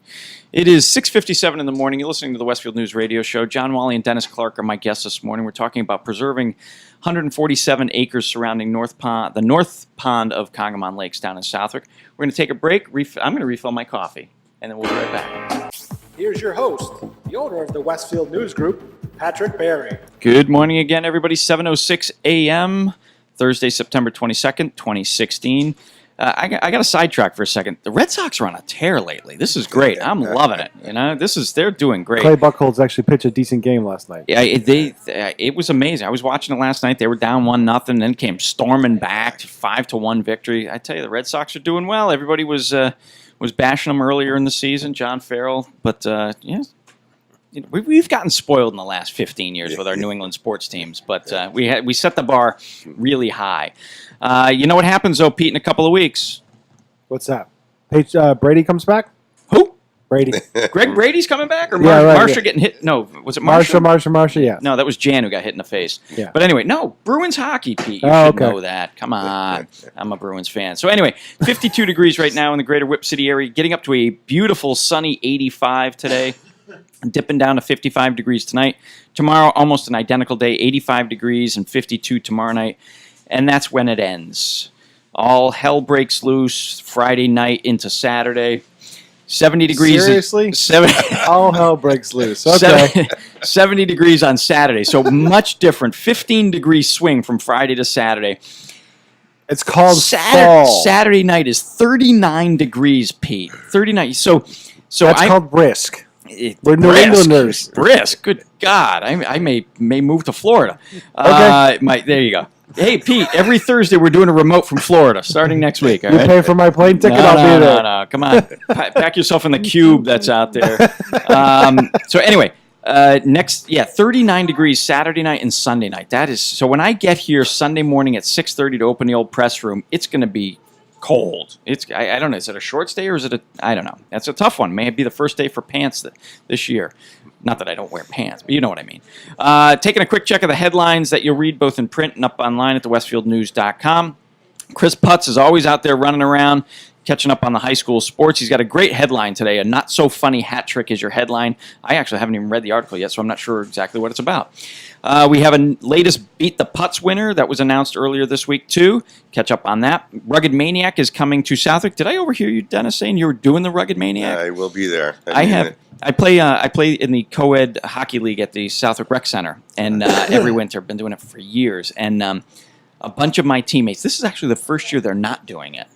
Yeah. It is 6:57 in the morning. You're listening to the Westfield News Radio Show. John Wally and Dennis Clark are my guests this morning. We're talking about preserving 147 acres surrounding the North Pond of Congamon Lakes down in Southwick. We're going to take a break. I'm going to refill my coffee, and then we'll be right back. Here's your host, the owner of the Westfield News Group, Patrick Barry. Good morning again, everybody. 7:06 a.m., Thursday, September 22nd, 2016. I got to sidetrack for a second. The Red Sox are on a tear lately. This is great. I'm loving it. They're doing great. Clay Buchholz actually pitched a decent game last night. Yeah, it was amazing. I was watching it last night. They were down 1-0, then came storming back to 5-1 victory. I tell you, the Red Sox are doing well. Everybody was bashing them earlier in the season, John Farrell, but we've gotten spoiled in the last 15 years with our New England sports teams. But we set the bar really high. You know what happens though, Pete? In a couple of weeks, What's that? Brady comes back? who? Brady. Greg Brady's coming back, or Yeah, right, Marsha yeah. getting hit? No, was it Marsha? Marsha, yeah. No, that was Jan who got hit in the face. Yeah. But anyway, no, Bruins hockey, Pete. You Oh, should okay. know that. Come on. I'm a Bruins fan. So anyway, 52 degrees right now in the greater Whip City area, getting up to a beautiful sunny 85 today, dipping down to 55 degrees tonight. Tomorrow, almost an identical day, 85 degrees and 52 tomorrow night. And that's when it ends. All hell breaks loose Friday night into Saturday. 70 degrees. Seriously? 70, All hell breaks loose. Okay. 70 degrees on Saturday. So much different. 15-degree swing from Friday to Saturday. It's called fall. Saturday night is 39 degrees, Pete. 39. So That's called brisk. We're New brisk. Englanders. Brisk. Good God. I may move to Florida. There you go. Hey, Pete, every Thursday we're doing a remote from Florida starting next week. All You right? pay for my plane ticket, I'll be there. No. Come on. Pack yourself in the cube that's out there. So anyway, 39 degrees Saturday night and Sunday night. That is so when I get here Sunday morning at 6:30 to open the old press room, it's going to be cold. I don't know. Is it a short stay or is it I don't know. That's a tough one. May it be the first day for pants this year. Not that I don't wear pants, but you know what I mean. Taking a quick check of the headlines that you'll read both in print and up online at thewestfieldnews.com. Chris Putz is always out there running around, catching up on the high school sports. He's got a great headline today. A not-so-funny hat trick is your headline. I actually haven't even read the article yet, so I'm not sure exactly what it's about. We have a latest Beat the Putz winner that was announced earlier this week, too. Catch up on that. Rugged Maniac is coming to Southwick. Did I overhear you, Dennis, saying you were doing the Rugged Maniac? I will be there. I play in the co-ed hockey league at the Southwick Rec Center, and every winter. I've been doing it for years. And a bunch of my teammates, this is actually the first year they're not doing it.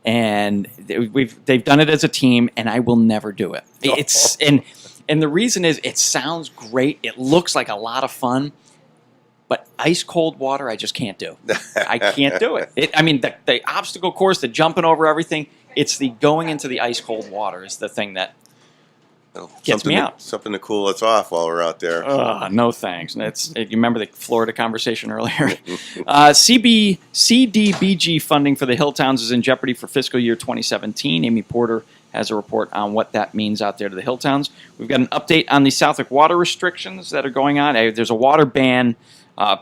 And they've done it as a team, and I will never do it. And the reason is it sounds great. It looks like a lot of fun. But ice cold water, I just can't do. I can't do it. The obstacle course, the jumping over everything, it's the going into the ice cold water is the thing that gets me out. Something to cool us off while we're out there. No thanks. You remember the Florida conversation earlier? CDBG funding for the Hill Towns is in jeopardy for fiscal year 2017. Amy Porter has a report on what that means out there to the Hill Towns. We've got an update on the Southwick water restrictions that are going on. There's a water ban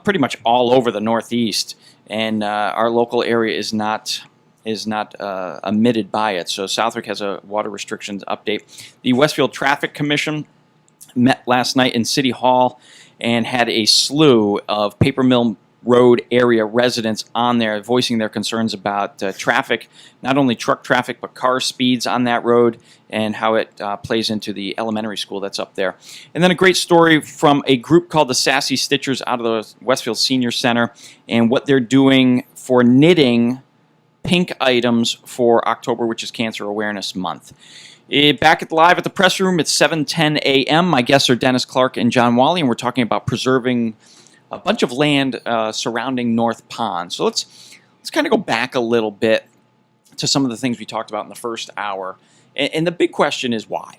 pretty much all over the Northeast, and our local area is not omitted by it. So Southwick has a water restrictions update. The Westfield Traffic Commission met last night in City Hall and had a slew of Paper Mill Road area residents on there voicing their concerns about traffic, not only truck traffic, but car speeds on that road and how it plays into the elementary school that's up there. And then a great story from a group called the Sassy Stitchers out of the Westfield Senior Center and what they're doing for knitting pink items for October, which is Cancer Awareness Month. Back live at the press room at 7:10 a.m. My guests are Dennis Clark and John Wally, and we're talking about preserving a bunch of land surrounding North Pond. So let's kind of go back a little bit to some of the things we talked about in the first hour. And the big question is why?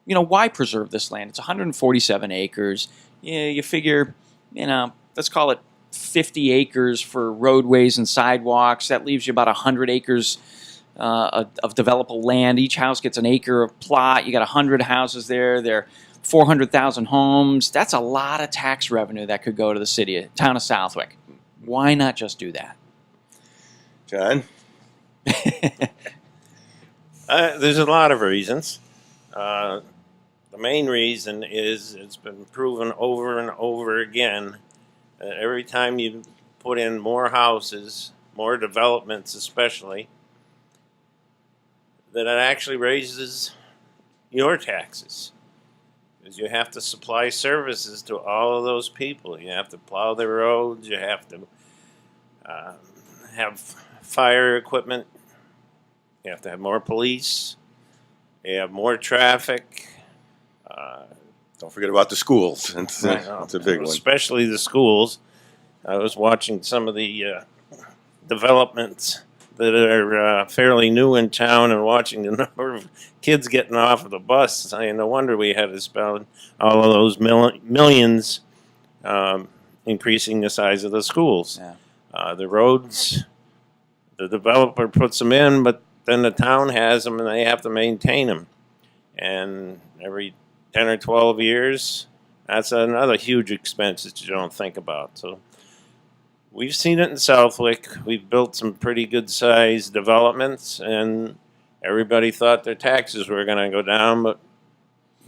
Why preserve this land? It's 147 acres. You figure, let's call it 50 acres for roadways and sidewalks. That leaves you about 100 acres of developable land. Each house gets an acre of plot. You got 100 houses there. There are 400,000 homes. That's a lot of tax revenue that could go to the town of Southwick. Why not just do that? John? There's a lot of reasons. The main reason is it's been proven over and over again that every time you put in more houses, more developments especially, that it actually raises your taxes. Because you have to supply services to all of those people. You have to plow the roads, you have to have fire equipment. You have to have more police. You have more traffic. Don't forget about the schools. It's a big one. Especially the schools. I was watching some of the developments that are fairly new in town and watching the number of kids getting off of the bus. No wonder we had to spend all of those millions increasing the size of the schools. Yeah. The roads, the developer puts them in, but then the town has them and they have to maintain them. And every 10 or 12 years, that's another huge expense that you don't think about. So we've seen it in Southwick. We've built some pretty good-sized developments, and everybody thought their taxes were going to go down, but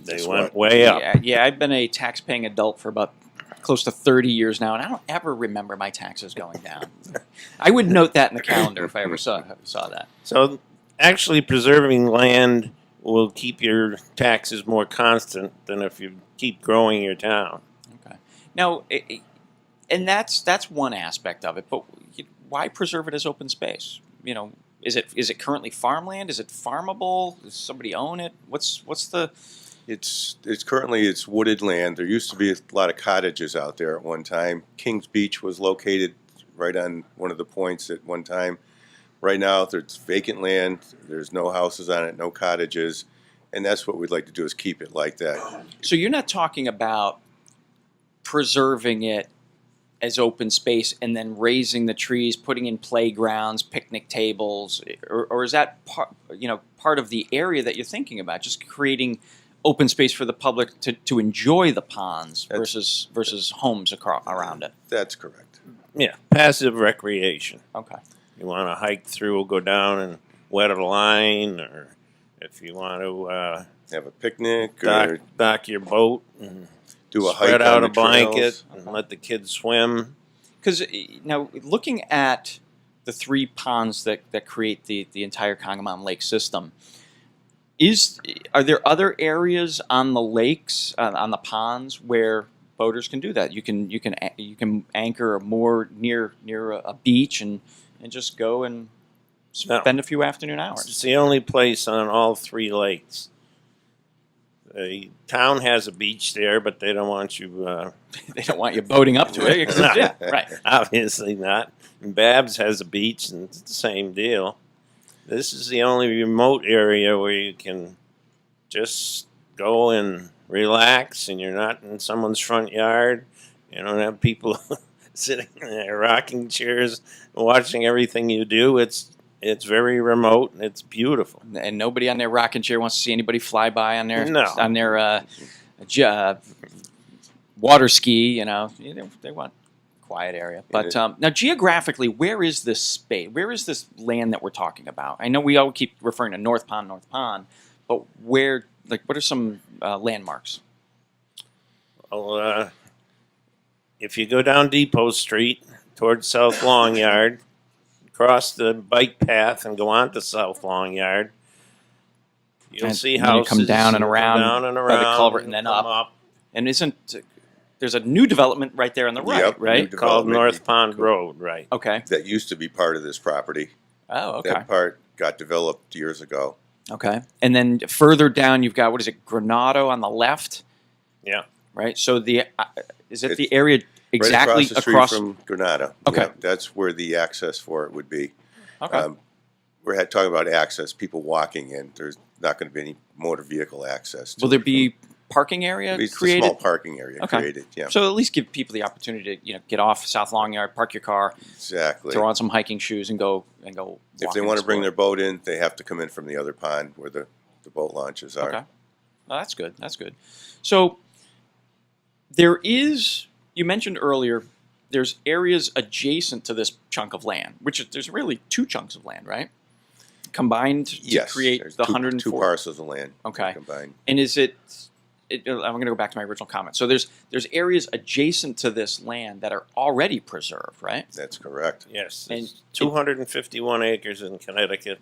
they went way up. Yeah, I've been a tax-paying adult for about close to 30 years now, and I don't ever remember my taxes going down. I would note that in the calendar if I ever saw that. So actually preserving land will keep your taxes more constant than if you keep growing your town. Okay. Now, and that's one aspect of it, but why preserve it as open space? Is it currently farmland? Is it farmable? Does somebody own it? What's the? It's currently wooded land. There used to be a lot of cottages out there at one time. Kings Beach was located right on one of the points at one time. Right now, there's vacant land. There's no houses on it, no cottages, and that's what we'd like to do is keep it like that. So you're not talking about preserving it as open space and then raising the trees, putting in playgrounds, picnic tables, or is that part of the area that you're thinking about? Just creating open space for the public to enjoy the ponds versus homes around it. That's correct. Yeah, passive recreation. Okay. You want to hike through, go down and wet a line, or if you want to Have a picnic or dock your boat and do a hike spread on out the a blanket trails. and let the kids swim. Because now, looking at the three ponds that create the entire Congamon Lake system, are there other areas on the lakes, on the ponds, where boaters can do that? You can anchor more near a beach and just go and spend a few afternoon hours. It's the only place on all three lakes. The town has a beach there, but they don't want you. They don't want you boating up to it. No. Yeah, right. Obviously not. And Babs has a beach, and it's the same deal. This is the only remote area where you can just go and relax, and you're not in someone's front yard. You don't have people sitting in their rocking chairs watching everything you do. It's very remote and it's beautiful. And nobody on their rocking chair wants to see anybody fly by on their No. water ski. They want quiet area. But now, geographically, where is this space? Where is this land that we're talking about? I know we all keep referring to North Pond, but where? Like, what are some landmarks? Well, if you go down Depot Street towards South Long Yard, cross the bike path and go on to South Long Yard, you'll And see then you houses. come down and you'll around down and by the around, culvert and then come up. And there's a new development right there on the right, Yep, right? new Called development. North Pond Road, right? Okay. That used to be part of this property. Oh, okay. That part got developed years ago. Okay. And then further down, you've got, what is it, Granado on the left, Yeah. right? So is it It's the area exactly right across the street from Granada. Okay. Yep, that's where the access for it would be. Okay. We're talking about access, people walking in. There's not going to be any motor vehicle access. Will there be parking area It's a created? small parking area Okay. created, yeah. So at least give people the opportunity to get off South Long Yard, park your car, Exactly. throw on some hiking shoes, and go. If they want to bring their boat in, they have to come in from the other pond where the boat launches are. Okay. Well, that's good. That's good. So there is, you mentioned earlier, there's areas adjacent to this chunk of land, there's really two chunks of land, right? Combined to Yes, create there's the two 104. parcels of land Okay. combined. And is it I'm going to go back to my original comment. So there's areas adjacent to this land that are already preserved, right? That's correct. Yes. And It's 251 acres in Connecticut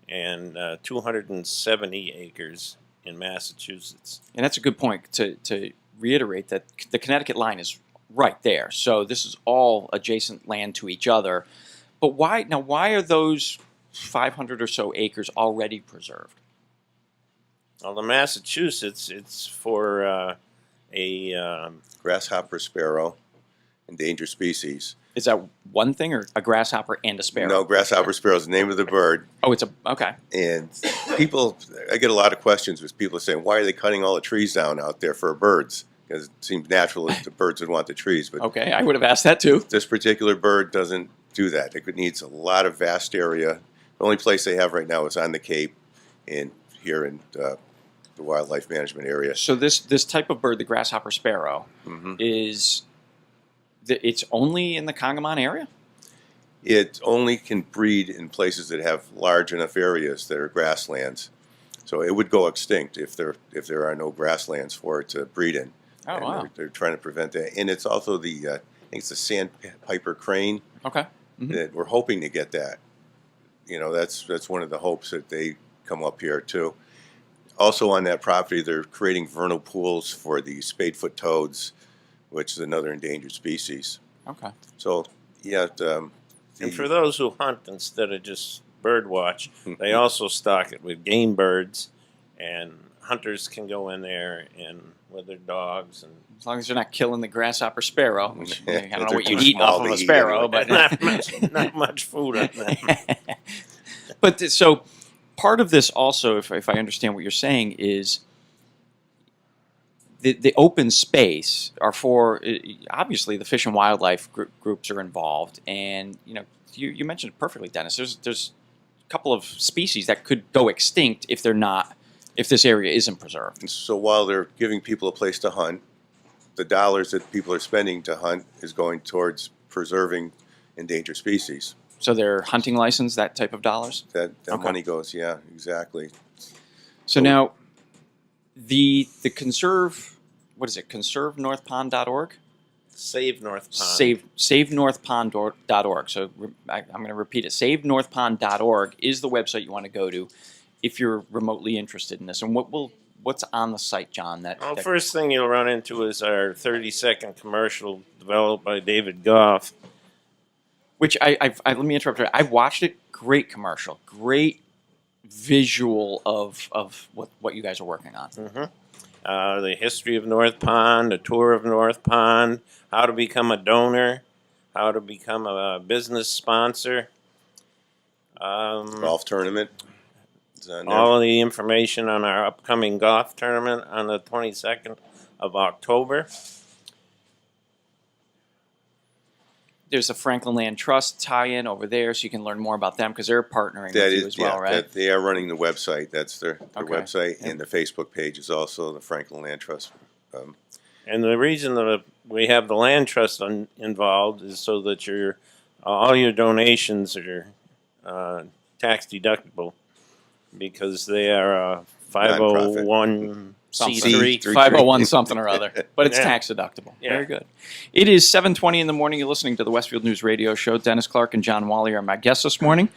and 270 acres in Massachusetts. And that's a good point to reiterate that the Connecticut line is right there. So this is all adjacent land to each other. But why are those 500 or so acres already preserved? Well, the Massachusetts, it's for a Grasshopper sparrow, endangered species. Is that one thing, or a grasshopper and a sparrow? No, grasshopper sparrow is the name of the bird. Oh, it's a okay. And I get a lot of questions with people saying, why are they cutting all the trees down out there for birds? Because it seems natural that the birds would want the trees. But Okay, I would have asked that too. this particular bird doesn't do that. It needs a lot of vast area. The only place they have right now is on the Cape and here in the wildlife management area. So this type of bird, the grasshopper sparrow, is it's only in the Congamon area? It only can breed in places that have large enough areas that are grasslands. So it would go extinct if there are no grasslands for it to breed in. Oh, And wow. They're trying to prevent that. And it's also I think it's the sandpiper crane Okay. that we're hoping to get that. That's one of the hopes that they come up here too. Also on that property, they're creating vernal pools for the spadefoot toads, which is another endangered species. Okay. So, yeah. and for those who hunt instead of just bird watch, they also stock it with game birds, and hunters can go in there and with their dogs and As long as you're not killing the grasshopper sparrow, which I don't know They're what you too eat small off of to a eat sparrow, anyway. but not much food on them. But so part of this also, if I understand what you're saying, is the open space are for obviously the fish and wildlife groups are involved, and you mentioned it perfectly, Dennis. There's a couple of species that could go extinct if this area isn't preserved. And so while they're giving people a place to hunt, the dollars that people are spending to hunt is going towards preserving endangered species. So their hunting license, that type of dollars. That Okay. money goes, yeah, exactly. So now, the conserve, what is it? ConserveNorthPond.org. Save North Pond. SaveNorthPond.org. So I'm going to repeat it. SaveNorthPond.org is the website you want to go to if you're remotely interested in this. And what's on the site, John? Well, first thing you'll run into is our 30-second commercial developed by David Goff. Which let me interrupt you. I've watched it. Great commercial. Great visual of what you guys are working on. The history of North Pond, a tour of North Pond, how to become a donor, how to become a business sponsor. Golf tournament is on there. All of the information on our upcoming golf tournament on the 22nd of October. There's a Franklin Land Trust tie-in over there, so you can learn more about them because they're partnering That with you is, as well, yeah, right? they are running the website. That's their Okay. website, Yeah. and the Facebook page is also the Franklin Land Trust. And the reason that we have the land trust involved is so that all your donations are tax deductible, because they are a 501c3. C3, 501 something or other, but it's Yeah. tax deductible. Yeah. Very good. It is 7:20 in the morning. You're listening to the Westfield News Radio Show. Dennis Clark and John Wally are my guests this morning.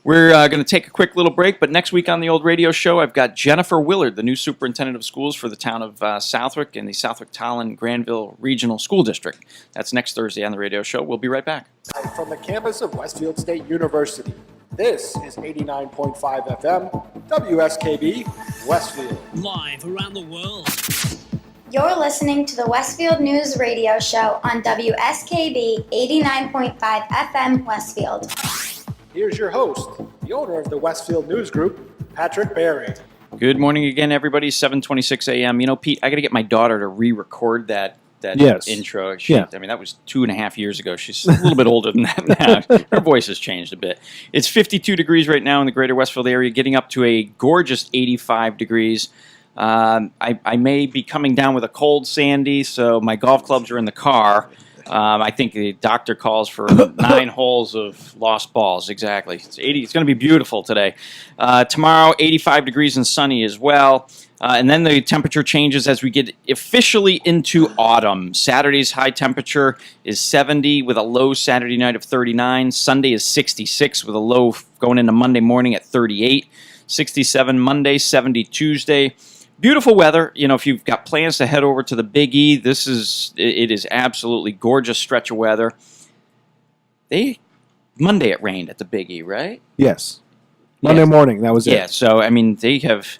We're going to take a quick little break, but next week on the old radio show, I've got Jennifer Willard, the new superintendent of schools for the town of Southwick and the Southwick-Tolland-Granville Regional School District. That's next Thursday on the radio show. We'll be right back. From the campus of Westfield State University, this is 89.5 FM, WSKB, Westfield. Live around the world. You're listening to the Westfield News Radio Show on WSKB 89.5 FM Westfield. Here's your host, the owner of the Westfield News Group, Patrick Barry. Good morning again, everybody. 7:26 a.m. Pete, I got to get my daughter to re-record that Yes. intro. Yeah. I mean, that was 2.5 years ago. She's a little bit older than that now. Her voice has changed a bit. It's 52 degrees right now in the greater Westfield area, getting up to a gorgeous 85 degrees. I may be coming down with a cold, Sandy, so my golf clubs are in the car. I think the doctor calls for 9 holes of lost balls. Exactly. It's 80. It's going to be beautiful today. Tomorrow, 85 degrees and sunny as well. And then the temperature changes as we get officially into autumn. Saturday's high temperature is 70 with a low Saturday night of 39. Sunday is 66 with a low going into Monday morning at 38. 67 Monday, 70 Tuesday. Beautiful weather. If you've got plans to head over to the Big E, it is absolutely gorgeous stretch of weather. They Monday it rained at the Big E, right? Yes. Monday morning, that was Yeah, it. so I mean they have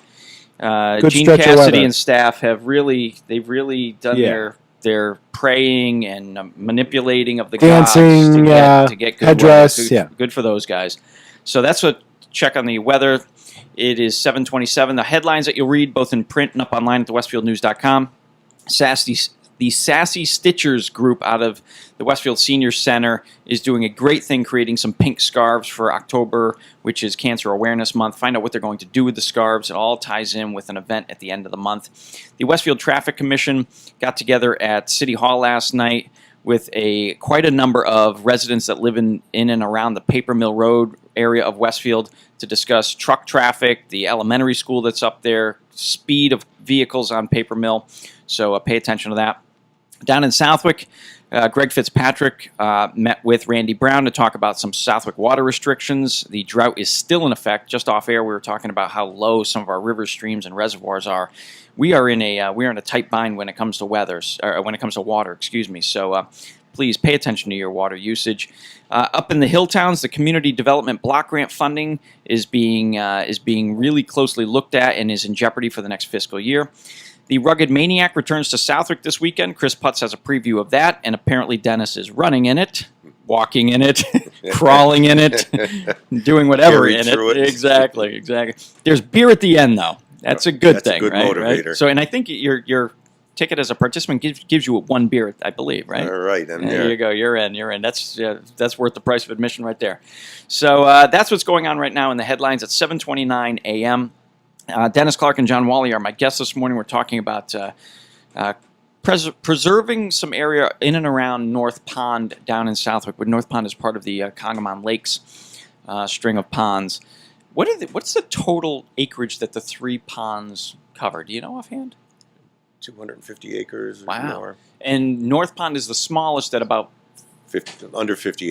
Good Gene stretch of Cassidy weather. and staff have really done Yeah. their praying and manipulating of the Dancing, gods to get good headdress, weather. yeah. Good for those guys. So that's what check on the weather. It is 7:27. The headlines that you'll read both in print and up online at thewestfieldnews.com. The Sassy Stitchers group out of the Westfield Senior Center is doing a great thing creating some pink scarves for October, which is Cancer Awareness Month. Find out what they're going to do with the scarves. It all ties in with an event at the end of the month. The Westfield Traffic Commission got together at City Hall last night with quite a number of residents that live in and around the Paper Mill Road area of Westfield to discuss truck traffic, the elementary school that's up there, speed of vehicles on Paper Mill. So pay attention to that. Down in Southwick, Greg Fitzpatrick met with Randy Brown to talk about some Southwick water restrictions. The drought is still in effect. Just off air, we were talking about how low some of our rivers, streams, and reservoirs are. We are in a tight bind when it comes to water. Excuse me. So please pay attention to your water usage. Up in the hill towns, the community development block grant funding is being really closely looked at and is in jeopardy for the next fiscal year. The Rugged Maniac returns to Southwick this weekend. Chris Putz has a preview of that, and apparently Dennis is running in it, walking in it, crawling in it, doing whatever Carried in through it. it. Exactly. There's beer at the end, though. That's a good That's a thing, good right? motivator. Right? So, and I think your ticket as a participant gives you one beer, I believe, right? All right, I'm There there. you go. You're in. That's worth the price of admission right there. So that's what's going on right now in the headlines at 7:29 a.m. Dennis Clark and John Wally are my guests this morning. We're talking about preserving some area in and around North Pond down in Southwick. Where North Pond is part of the Congamon Lakes string of ponds. What's the total acreage that the three ponds cover? Do you know offhand? 250 acres or Wow. more. And North Pond is the smallest at about 50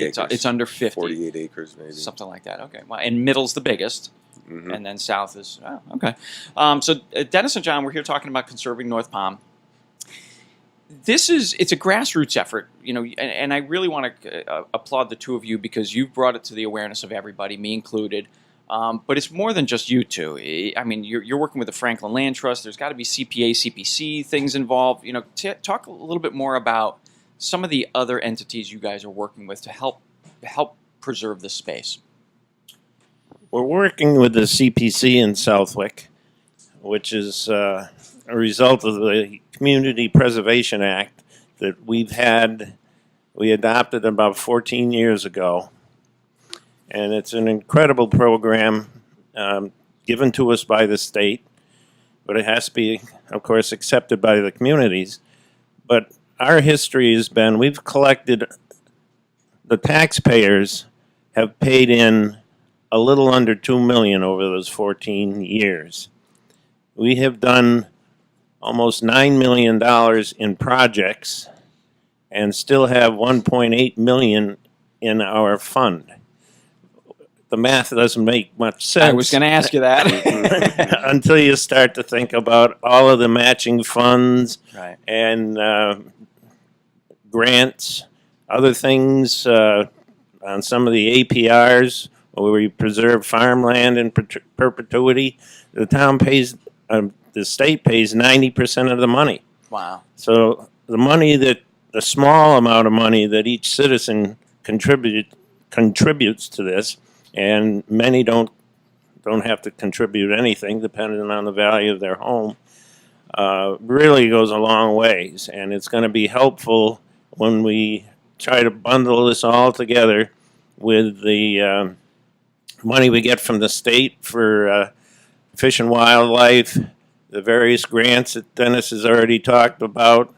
acres. it's under 50. 48 acres, maybe. Something like that. Okay. Well, and middle's the biggest. Mhm. And then south is okay. So Dennis and John, we're here talking about conserving North Palm. It's a grassroots effort, and I really want to applaud the two of you because you've brought it to the awareness of everybody, me included. But it's more than just you two. I mean, you're working with the Franklin Land Trust. There's got to be CPA, CPC things involved. Talk a little bit more about some of the other entities you guys are working with to help preserve this space. We're working with the CPC in Southwick, which is a result of the Community Preservation Act that we adopted about 14 years ago. And it's an incredible program given to us by the state, but it has to be, of course, accepted by the communities. But our history has been, we've collected, the taxpayers have paid in a little under $2 million over those 14 years. We have done almost $9 million in projects and still have $1.8 million in our fund. The math doesn't make much sense. I was going to ask you that. until you start to think about all of the matching funds Right. and grants, other things on some of the APRs where we preserve farmland in perpetuity. The town pays, the state pays 90% of the money. Wow. So the small amount of money that each citizen contributes to this, and many don't have to contribute anything depending on the value of their home, really goes a long ways. And it's going to be helpful when we try to bundle this all together with the money we get from the state for fish and wildlife, the various grants that Dennis has already talked about,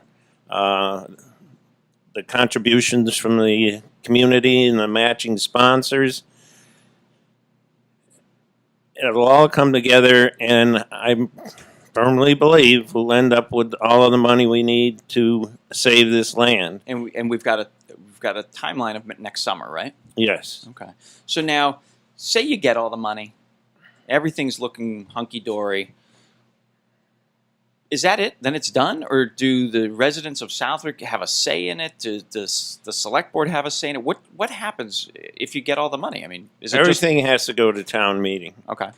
the contributions from the community and the matching sponsors. It'll all come together, and I firmly believe we'll end up with all of the money we need to save this land. And we've got a timeline of next summer, right? Yes. Okay. So now, say you get all the money, everything's looking hunky dory. is that it? Then it's done? Or do the residents of Southwick have a say in it? Does the select board have a say in it? What happens if you get all the money? I mean, is it Everything has to go to town meeting. just... Okay.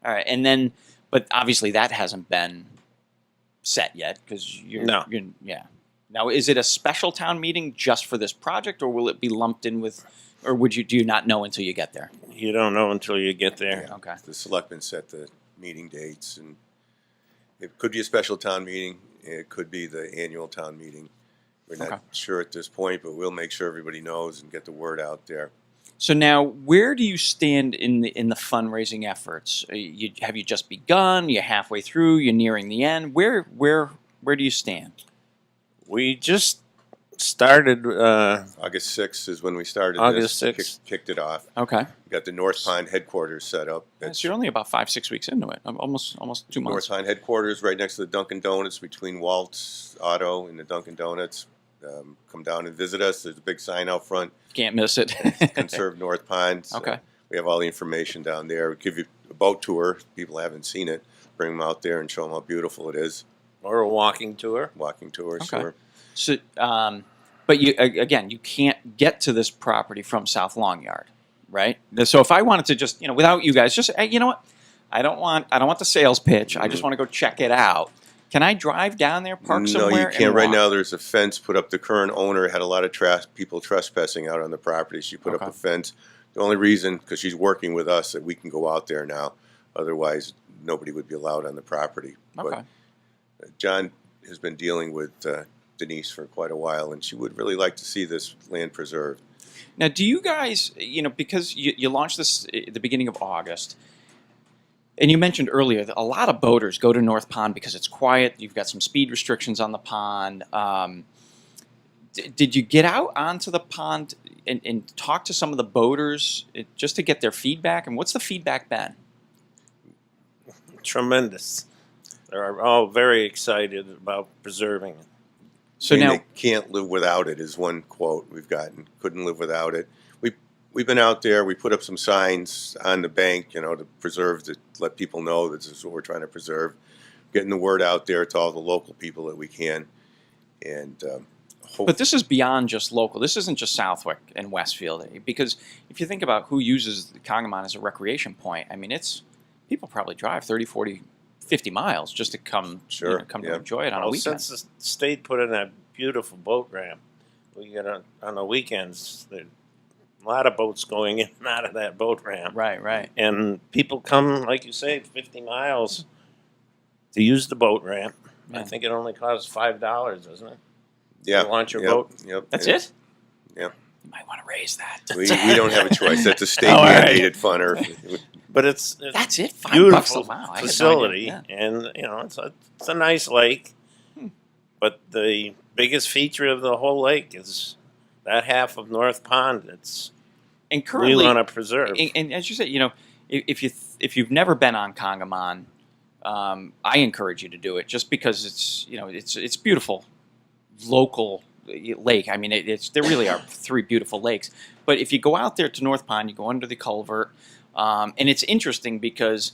All right. And then, but obviously that hasn't been set yet because No. yeah. Now, is it a special town meeting just for this project, or will it be lumped in with, or do you not know until you get there? You don't know until you get there. Yeah. Okay. The selectmen set the meeting dates, and it could be a special town meeting. It could be the annual town meeting. We're not Okay. sure at this point, but we'll make sure everybody knows and get the word out there. So now, where do you stand in the fundraising efforts? Have you just begun? You're halfway through. You're nearing the end. Where do you stand? We just started. August 6th is when we started August this. 6th. Kicked it off. Okay. We got the North Pond headquarters set up. So you're only about 5-6 weeks into it. Almost 2 North months. Pond headquarters right next to the Dunkin' Donuts, between Walt's Auto and the Dunkin' Donuts. Come down and visit us. There's a big sign out front. Can't miss it. Conserve North Pond. So Okay. we have all the information down there. We give you a boat tour. People haven't seen it. Bring them out there and show them how beautiful it is. Or a walking tour. Walking tour. Okay. Sure. So, but you can't get to this property from South Long Yard, right? So if I wanted to just, without you guys, just, hey, you know what? I don't want the sales pitch. I just want to go check it out. Can I drive down there, park somewhere? No, you and can't. Right walk? now, there's a fence put up. The current owner had a lot of people trespassing out on the property. She put Okay. up a fence. The only reason, because she's working with us, that we can go out there now. Otherwise, nobody would be allowed on the property. Okay. But John has been dealing with Denise for quite a while, and she would really like to see this land preserved. Now, do you guys, because you launched this at the beginning of August, and you mentioned earlier that a lot of boaters go to North Pond because it's quiet. You've got some speed restrictions on the pond. Did you get out onto the pond and talk to some of the boaters just to get their feedback? And what's the feedback been? Tremendous. They're all very excited about preserving it. So And now, they can't live without it is one quote we've gotten. Couldn't live without it. We've been out there. We put up some signs on the bank, to preserve, to let people know that this is what we're trying to preserve. Getting the word out there to all the local people that we can, and but this is beyond just local. This isn't just Southwick and Westfield. Because if you think about who uses the Congamon as a recreation point, I mean, people probably drive 30, 40, 50 miles just to come, Sure, come yeah. to enjoy it on a Well, weekend. since the state put in that beautiful boat ramp, we get on the weekends. There a lot of boats going in and out of that boat ramp. Right. And people come, like you say, 50 miles to use the boat ramp. I Yeah. think it only costs $5, doesn't it? yeah, To launch your yep, boat? Yep, That's yep. it? Yeah. You might want to raise that. We don't have a choice. That's a state Oh, all right. mandated funner. But it's That's it? $5 beautiful wow, I had no idea. facility, Yeah. and it's a nice lake. But the biggest feature of the whole lake is that half of North Pond. And We currently, want to preserve. and as you said, if you've never been on Congamon, I encourage you to do it just because it's beautiful, local lake. I mean, there really are 3 beautiful lakes. But if you go out there to North Pond, you go under the culvert, and it's interesting because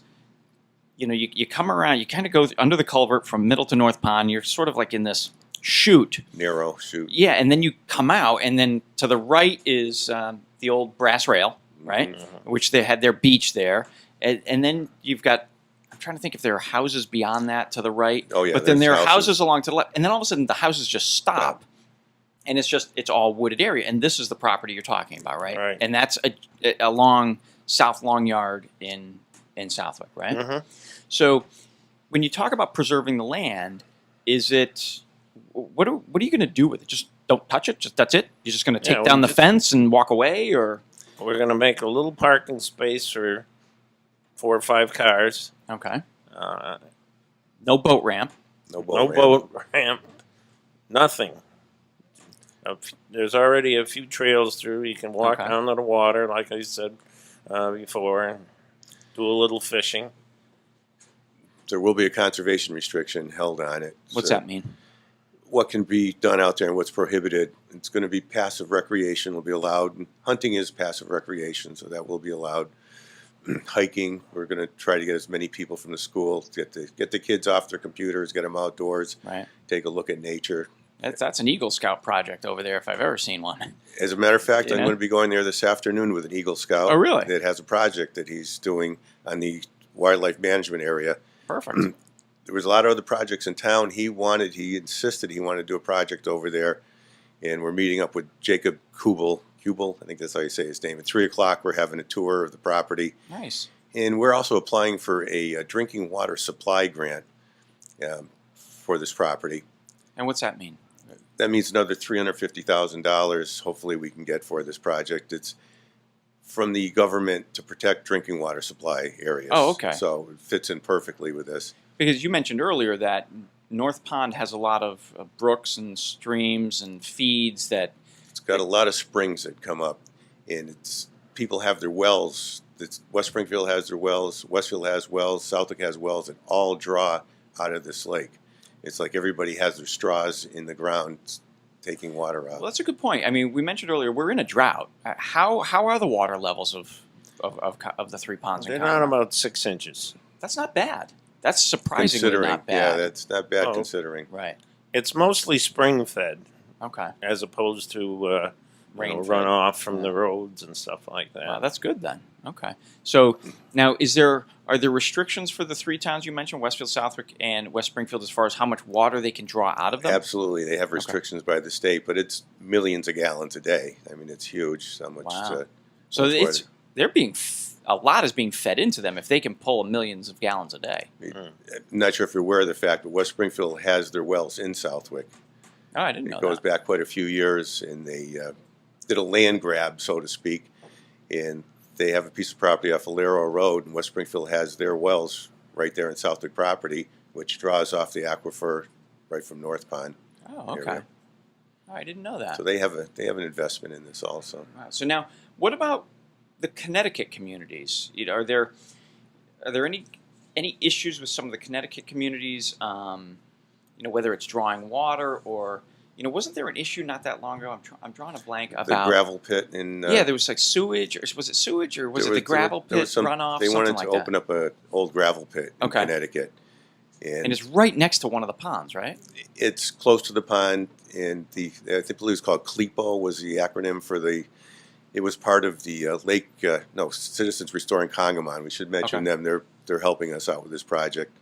you come around, you kind of go under the culvert from Middle to North Pond. You're sort of like in this chute. Narrow shoot. Yeah, and then you come out, and then to the right is the old brass rail, right? Which they had their beach there, and then you've got. I'm trying to think if there are houses beyond that to the right. Oh, yeah, but then there's there are houses. houses along to the left, and then all of a sudden the houses just stop, and it's all wooded area, and this is the property you're talking about, right? Right. And that's along South Long Yard in Southwick, right? Mhm. So when you talk about preserving the land, is it what are you going to do with it? Just don't touch it. Just that's it. You're just going to take Yeah, down we the fence and walk away, or We're going to make a little parking space for 4 or 5 cars. okay, Uh, no boat ramp. No boat. no ramp. boat ramp. Nothing. There's already a few trails through. You can walk Okay. down to the water, like I said before, and do a little fishing. There will be a conservation restriction held on it. What's So that mean? what can be done out there and what's prohibited. It's going to be passive recreation will be allowed. And hunting is passive recreation, so that will be allowed. hiking. We're going to try to get as many people from the school, get the kids off their computers, get them outdoors, Right. take a look at nature. That's an Eagle Scout project over there if I've ever seen one. As a matter of fact, Yeah. I'm going to be going there this afternoon with an Eagle Scout. Oh, really? That has a project that he's doing on the wildlife management area. Perfect. There was a lot of other projects in town. He insisted he wanted to do a project over there, and we're meeting up with Jacob Kubel, I think that's how you say his name. At 3 o'clock, we're having a tour of the property. Nice. And we're also applying for a drinking water supply grant for this property. And what's that mean? That means another $350,000 hopefully we can get for this project. It's from the government to protect drinking water supply areas. Oh, okay. So it fits in perfectly with this. Because you mentioned earlier that North Pond has a lot of brooks and streams and feeds that. It's got a lot of springs that come up, and people have their wells. West Springfield has their wells, Westfield has wells, Southwick has wells that all draw out of this lake. It's like everybody has their straws in the ground taking water out. Well, that's a good point. I mean, we mentioned earlier we're in a drought. How are the water levels of the three ponds? They're in not Conroe? about 6 inches. That's not bad. That's surprisingly Considering, not yeah, bad. that's not bad Oh. considering. Right. It's mostly spring fed Okay. as opposed to Rain-fed. runoff from Yeah. the roads and stuff like that. Wow, that's good then. Okay. So now, are there restrictions for the three towns you mentioned, Westfield, Southwick, and West Springfield, as far as how much water they can draw out of them? Absolutely, they have restrictions by the state, but it's millions of gallons a day. I mean, it's huge. So much. Wow. So much it's they're being a lot is being fed into them if they can pull millions of gallons a day. I'm not sure if you're aware of the fact, but West Springfield has their wells in Southwick. Oh, I didn't know It goes that. back quite a few years, and they did a land grab, so to speak, and they have a piece of property off Valero Road, and West Springfield has their wells right there in Southwick property, which draws off the aquifer right from North Pond. Oh, okay. area. Oh, I didn't know that. So they have an investment in this also. Wow. So now, what about the Connecticut communities? Are there any issues with some of the Connecticut communities? Whether it's drawing water or wasn't there an issue not that long ago? I'm drawing a blank about The gravel pit in yeah, there was like sewage, or was it sewage, or was it the gravel pit runoff? They something wanted like to that. open up an old gravel pit in Okay. Connecticut, And it's right next to one of the ponds, right? it's close to the pond. And I believe it's called CLEPO was the acronym for the. It was part of the Citizens Restoring Congamon. We should mention Okay. them. They're helping us out with this project.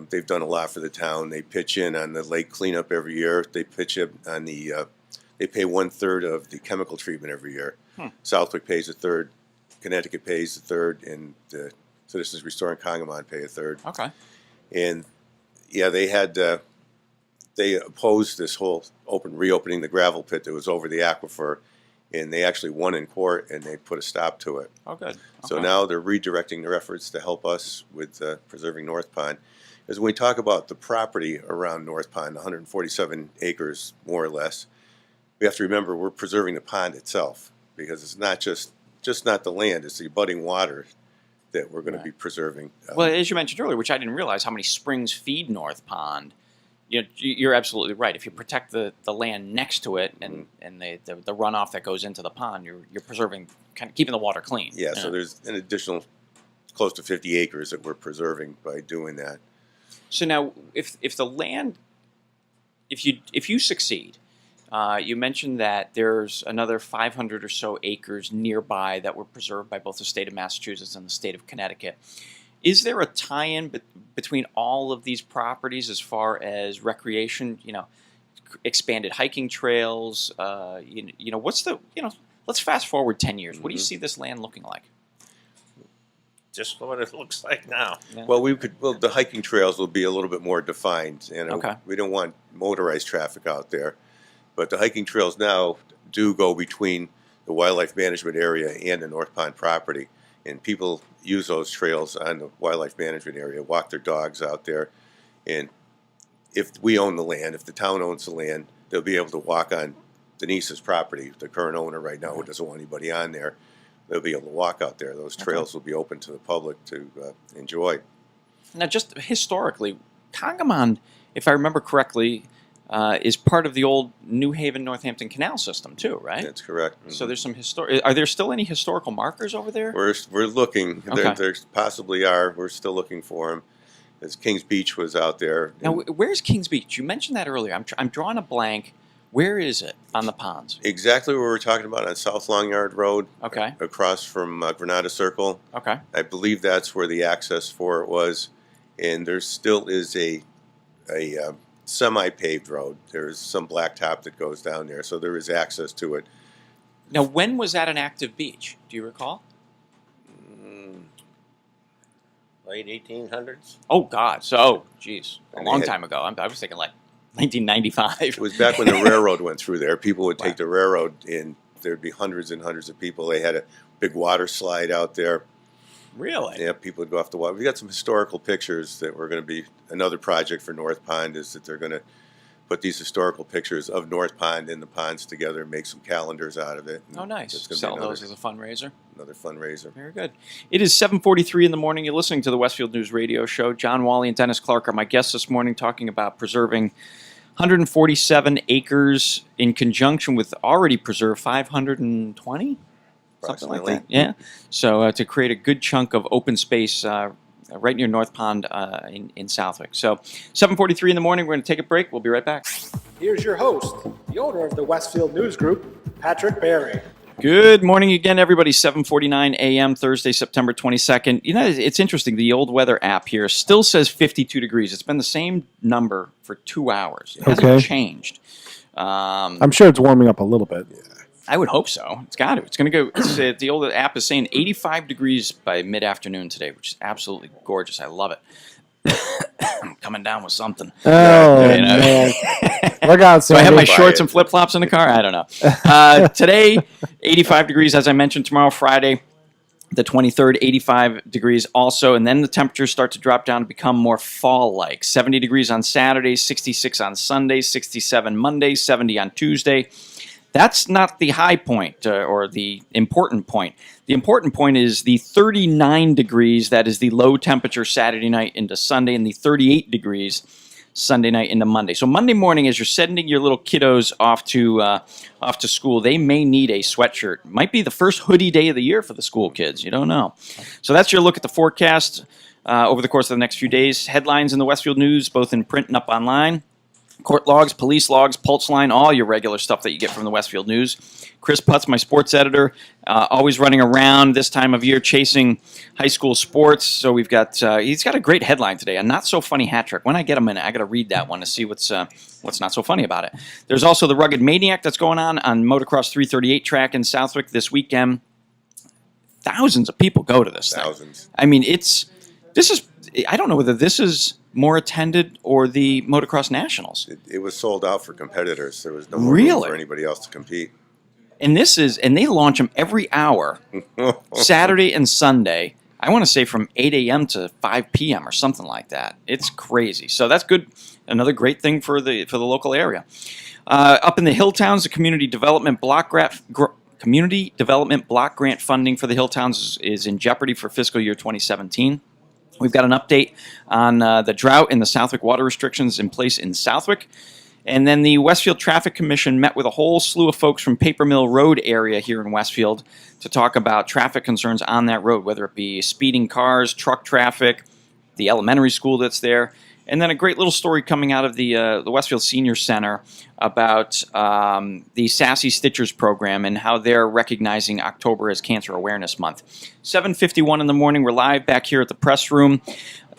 They've done a lot for the town. They pitch in on the lake cleanup every year. They pitch in on the. They pay 1/3 of the chemical treatment every year. Southwick pays a third, Connecticut pays a third, and the Citizens Restoring Congamon pay a third. Okay. And yeah, they opposed this whole reopening the gravel pit that was over the aquifer, and they actually won in court, and they put a stop to it. Oh, good. So Okay. now they're redirecting their efforts to help us with preserving North Pond. As when we talk about the property around North Pond, 147 acres more or less, we have to remember we're preserving the pond itself, because it's not just not the land; it's the abutting water that we're going to be preserving. Well, as you mentioned earlier, which I didn't realize, how many springs feed North Pond. You're absolutely right. If you protect the land next to it and the runoff that goes into the pond, you're preserving, kind of keeping the water clean. Yeah, so there's an additional close to 50 acres that we're preserving by doing that. So now, if the land, if you succeed, you mentioned that there's another 500 or so acres nearby that were preserved by both the state of Massachusetts and the state of Connecticut. Is there a tie-in between all of these properties as far as recreation? Expanded hiking trails. What's the Let's fast forward 10 years. What do you see this land looking like? Just what it looks like now. Yeah. Well, the hiking trails will be a little bit more defined. Okay. We don't want motorized traffic out there, but the hiking trails now do go between the wildlife management area and the North Pond property, and people use those trails on the wildlife management area, walk their dogs out there, and if we own the land, if the town owns the land, they'll be able to walk on Denise's property, the current owner right now, who doesn't want anybody on there. They'll be able to walk out there. Those trails will be open to the public to enjoy. Now, just historically, Congamon, if I remember correctly, is part of the old New Haven Northampton Canal system too, right? That's correct. So there's some Are there still any historical markers over there? We're looking. Okay. There possibly are. We're still looking for them. As Kings Beach was out there. Now, where's Kings Beach? You mentioned that earlier. I'm drawing a blank. Where is it on the ponds? Exactly where we're talking about on South Long Yard Road. Okay. Across from Granada Circle. Okay. I believe that's where the access for it was, and there still is a semi-paved road. There is some blacktop that goes down there, so there is access to it. Now, when was that an active beach? Do you recall? Late 1800s. Oh God! So, geez, a And long they had- time ago. I was thinking like 1995. It was back when the railroad went through there. People would take the railroad, and there'd be hundreds and hundreds of people. They had a big water slide out there. Really? Yeah, people would go off the water. We got some historical pictures that were going to be another project for North Pond. Is that they're going to put these historical pictures of North Pond and the ponds together and make some calendars out of it. Oh, nice. It's gonna be Sell another- those as a fundraiser. Another fundraiser. Very good. It is 7:43 in the morning. You're listening to the Westfield News Radio Show. John Wally and Dennis Clark are my guests this morning, talking about preserving 147 acres in conjunction with already preserved 520, something like that. Approximately. Yeah. So to create a good chunk of open space right near North Pond in Southwick. So 7:43 in the morning. We're going to take a break. We'll be right back. Here's your host, the owner of the Westfield News Group, Patrick Barry. Good morning again, everybody. 7:49 a.m. Thursday, September 22nd. You know, it's interesting. The old weather app here still says 52 degrees. It's been the same number for 2 hours. It hasn't Okay. changed. I'm sure it's warming up a little bit. I would hope so. It's got to. It's going to go. The old app is saying 85 degrees by mid-afternoon today, which is absolutely gorgeous. I love it. I'm coming down with something. Oh, You know. man. Look out, So I have my Sandy. shorts and flip-flops in the car? I don't know. Today, 85 degrees, as I mentioned. Tomorrow, Friday, the 23rd, 85 degrees also. And then the temperatures start to drop down to become more fall-like. 70 degrees on Saturday, 66 on Sunday, 67 Monday, 70 on Tuesday. That's not the high point or the important point. The important point is the 39 degrees. That is the low temperature Saturday night into Sunday, and the 38 degrees Sunday night into Monday. So Monday morning, as you're sending your little kiddos off to school, they may need a sweatshirt. Might be the first hoodie day of the year for the school kids. You don't know. So that's your look at the forecast over the course of the next few days. Headlines in the Westfield News, both in print and up online. Court logs, police logs, pulse line, all your regular stuff that you get from the Westfield News. Chris Putz, my sports editor, always running around this time of year chasing high school sports. So he's got a great headline today, a not so funny hat trick. When I get him in, I got to read that one to see what's not so funny about it. There's also the Rugged Maniac that's going on Motocross 338 track in Southwick this weekend. Thousands of people go to this thing. Thousands. I mean, I don't know whether this is more attended or the Motocross Nationals. It was sold out for competitors. There was no more room Really? for anybody else to compete. And they launch them every hour, Saturday and Sunday. I want to say from 8 a.m. to 5 p.m. or something like that. It's crazy. So that's good. Another great thing for the local area. Up in the Hilltowns, the community development block grant funding for the Hilltowns is in jeopardy for fiscal year 2017. We've got an update on the drought and the Southwick water restrictions in place in Southwick. And then the Westfield Traffic Commission met with a whole slew of folks from Paper Mill Road area here in Westfield to talk about traffic concerns on that road, whether it be speeding cars, truck traffic, the elementary school that's there. And then a great little story coming out of the Westfield Senior Center about the Sassy Stitchers program and how they're recognizing October as Cancer Awareness Month. 7:51 in the morning, we're live back here at the press room.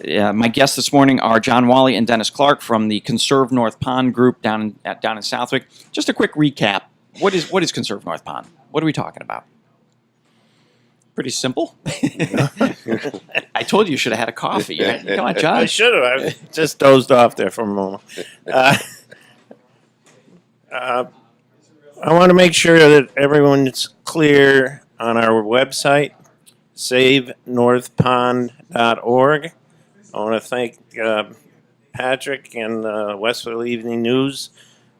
My guests this morning are John Wally and Dennis Clark from the Conserve North Pond group down in Southwick. Just a quick recap. What is Conserve North Pond? What are we talking about? Pretty simple. I told you should have had a coffee. Come on, John. I should have. I just dozed off there for a moment. I want to make sure that everyone's clear on our website, savenorthpond.org. I want to thank Patrick and Westfield Evening News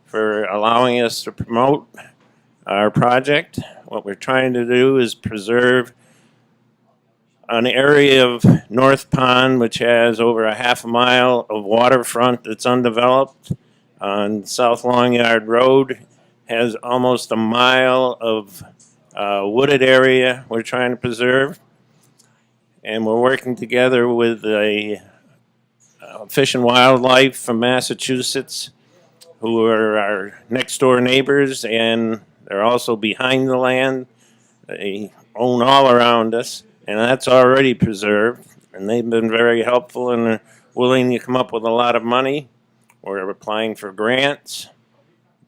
for allowing us to promote our project. What we're trying to do is preserve an area of North Pond which has over a half a mile of waterfront that's undeveloped. on South Long Yard Road. Has almost a mile of wooded area we're trying to preserve. And we're working together with a Fish and Wildlife from Massachusetts, who are our next door neighbors, and they're also behind the land. They own all around us, and that's already preserved. And they've been very helpful and are willing to come up with a lot of money. We're applying for grants.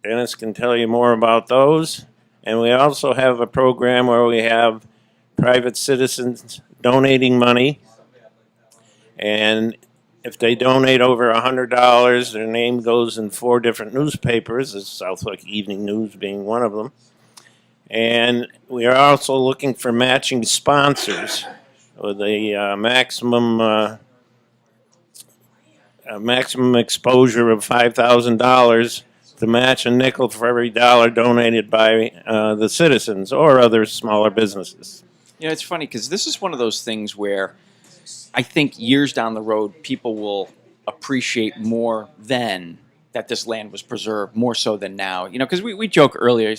Dennis can tell you more about those. And we also have a program where we have private citizens donating money. And if they donate over $100, their name goes in 4 different newspapers, the Southwick Evening News being one of them. And we are also looking for matching sponsors with a maximum exposure of $5,000 to match a nickel for every dollar donated by the citizens or other smaller businesses. You know, it's funny because this is one of those things where I think years down the road, people will appreciate more then that this land was preserved, more so than now. You know, because we joke earlier,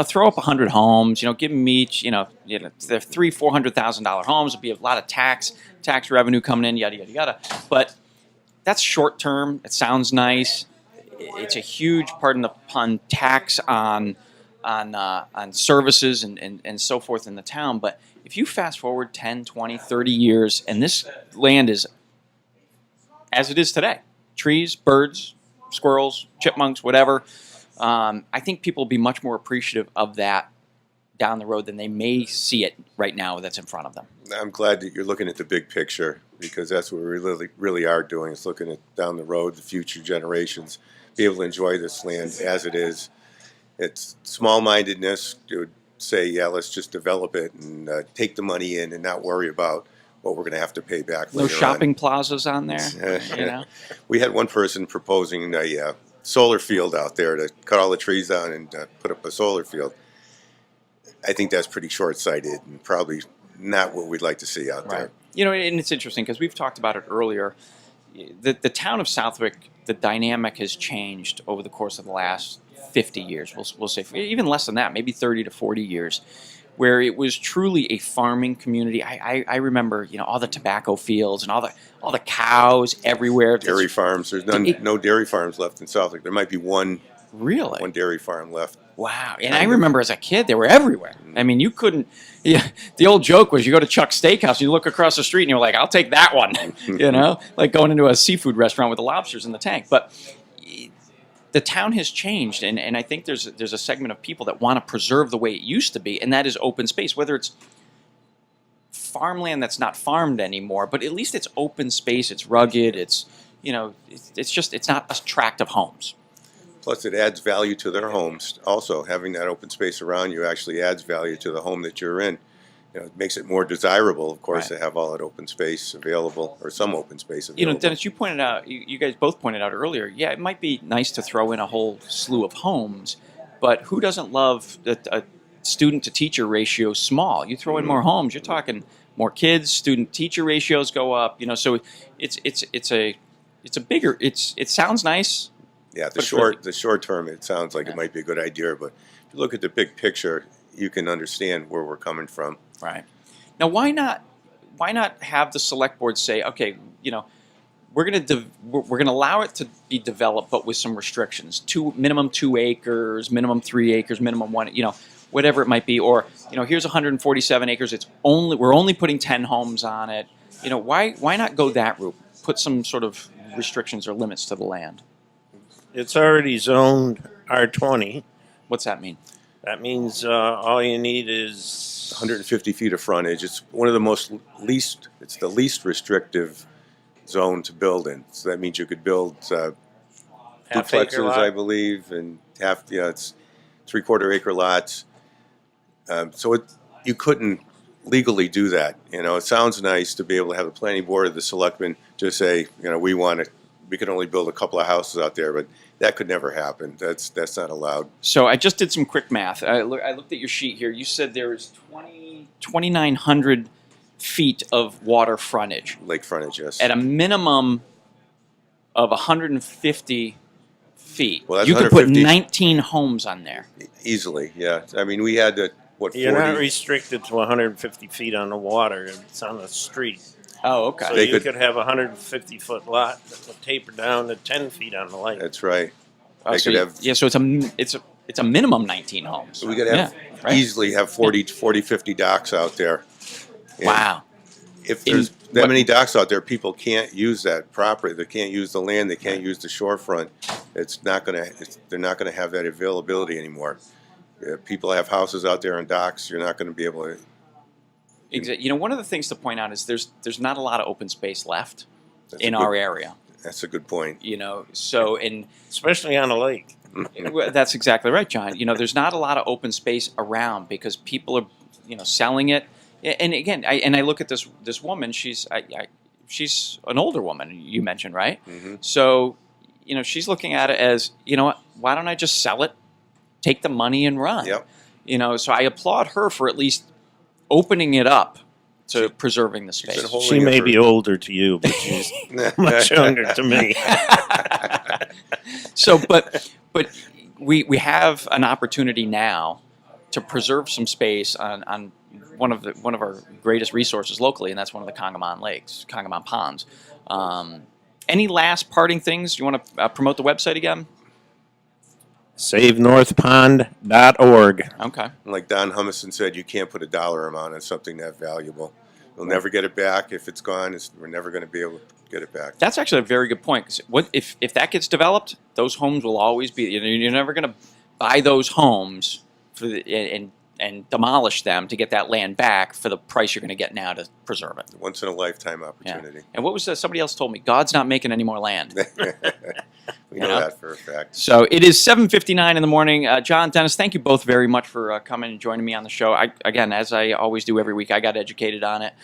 throw up 100 homes, give them each, they're $300,000-$400,000 homes. It'll be a lot of tax revenue coming in, yada, yada, yada. But that's short term. It sounds nice. It's a huge, pardon the pun, tax on services and so forth in the town. But if you fast forward 10, 20, 30 years, and this land is as it is today, trees, birds, squirrels, chipmunks, whatever, I think people will be much more appreciative of that down the road than they may see it right now that's in front of them. I'm glad that you're looking at the big picture, because that's what we really are doing, is looking at down the road, the future generations, be able to enjoy this land as it is. It's small-mindedness to say, yeah, let's just develop it and take the money in and not worry about what we're going to have to pay back later No shopping plazas on there, We had one person proposing a solar field out there to cut all the trees down and put up a solar field. I think that's pretty short-sighted and probably not what we'd like to see out there. And it's interesting because we've talked about it earlier. The town of Southwick, the dynamic has changed over the course of the last 50 years. We'll say even less than that, maybe 30 to 40 years, where it was truly a farming community. I remember, all the tobacco fields and all the cows everywhere. Dairy farms. There's no dairy farms left in Southwick. There might be one dairy farm left. Wow. And I remember as a kid, they were everywhere. I mean, you couldn't, the old joke was you go to Chuck's Steakhouse and you look across the street and you're like, I'll take that one, like going into a seafood restaurant with the lobsters in the tank. But the town has changed, and I think there's a segment of people that want to preserve the way it used to be, and that is open space, whether it's farmland that's not farmed anymore, but at least it's open space, it's rugged, it's not a tract of homes. Plus, it adds value to their homes. Also, having that open space around you actually adds value to the home that you're in. It makes it more desirable, of course, to have all that open space available, or some open space available. Dennis, you pointed out, you guys both pointed out earlier, it might be nice to throw in a whole slew of homes, but who doesn't love a student-to-teacher ratio small? You throw in more homes, you're talking more kids, student-teacher ratios go up, so it's a bigger, it sounds nice. Yeah, the short term, it sounds like it might be a good idea, but if you look at the big picture, you can understand where we're coming from. Right. Now, why not have the select board say, okay, we're gonna allow it to be developed, but with some restrictions: minimum 2 acres, minimum 3 acres, minimum 1, whatever it might be, or here's 147 acres. We're only putting 10 homes on it. Why not go that route? Put some sort of restrictions or limits to the land. It's already zoned R20. What's that mean? That means all you need is 150 feet of frontage. It's one of the it's the least restrictive zone to build in. So that means you could build duplexes, I believe, and it's 3/4 acre lots. So you couldn't legally do that. It sounds nice to be able to have the planning board or the selectmen just say, we can only build a couple of houses out there, but that could never happen. That's not allowed. So I just did some quick math. I looked at your sheet here. You said there is 2,900 feet of water frontage. Lake frontage, yes. At a minimum of 150 feet. Well, that's you could put 150 19 homes on there. easily. Yeah, I mean, we had to You're 40. not restricted to 150 feet on the water. It's on the street. Oh, okay. So They you could- could have a 150-foot lot that would taper down to 10 feet on the lake. That's right. Oh, they so could have. yeah, so it's a minimum 19 homes. We could have Yeah, right. easily have 40, 50 docks out there. And Wow. If there's In that what- many docks out there, people can't use that property. They can't use the land. They can't use the shorefront. It's not gonna. They're not gonna have that availability anymore. People have houses out there on docks. You're not going to be able to. You know, one of the things to point out is there's not a lot of open space left That's in a our good- area. That's a good point. You know, so in Especially on a lake. well, that's exactly right, John. You know, there's not a lot of open space around because people are, you know, selling it. And again, I look at this woman. She's an older woman. You mentioned, right? Mm-hmm. So, you know, she's looking at it as, you know what? Why don't I just sell it, take the money, and run? Yep. You know, so I applaud her for at least opening it up to preserving the been space. holding She it may for- be older to you, but she's much younger to me. So, but we have an opportunity now to preserve some space on one of our greatest resources locally, and that's one of the Congamon Lakes, Congamon Ponds. Any last parting things? You want to promote the website again? SaveNorthPond.org. Okay. Like Don Humison said, you can't put a dollar amount on something that valuable. We'll never get it back. If it's gone, we're never going to be able to get it back. That's actually a very good point. 'Cause if that gets developed, those homes will always be. You know, you're never going to buy those homes and demolish them to get that land back for the price you're going to get now to preserve it. Once in a lifetime Yeah. opportunity. And what was somebody else told me? God's not making any more land. We You know know? that for a fact. So it is 7:59 in the morning. John, Dennis, thank you both very much for coming and joining me on the show. Again, as I always do every week, I got educated on it.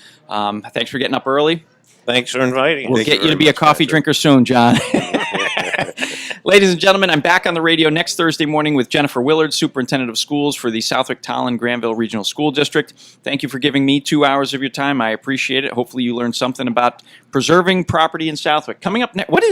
Thanks for getting up early. Thanks for inviting We'll me. Thank you get you to very be a much, coffee Patrick. drinker soon, John. Ladies and gentlemen, I'm back on the radio next Thursday morning with Jennifer Willard, Superintendent of Schools for the Southwick-Talon-Granville Regional School District. Thank you for giving me 2 hours of your time. I appreciate it. Hopefully you learned something about preserving property in Southwick. Coming up next, what is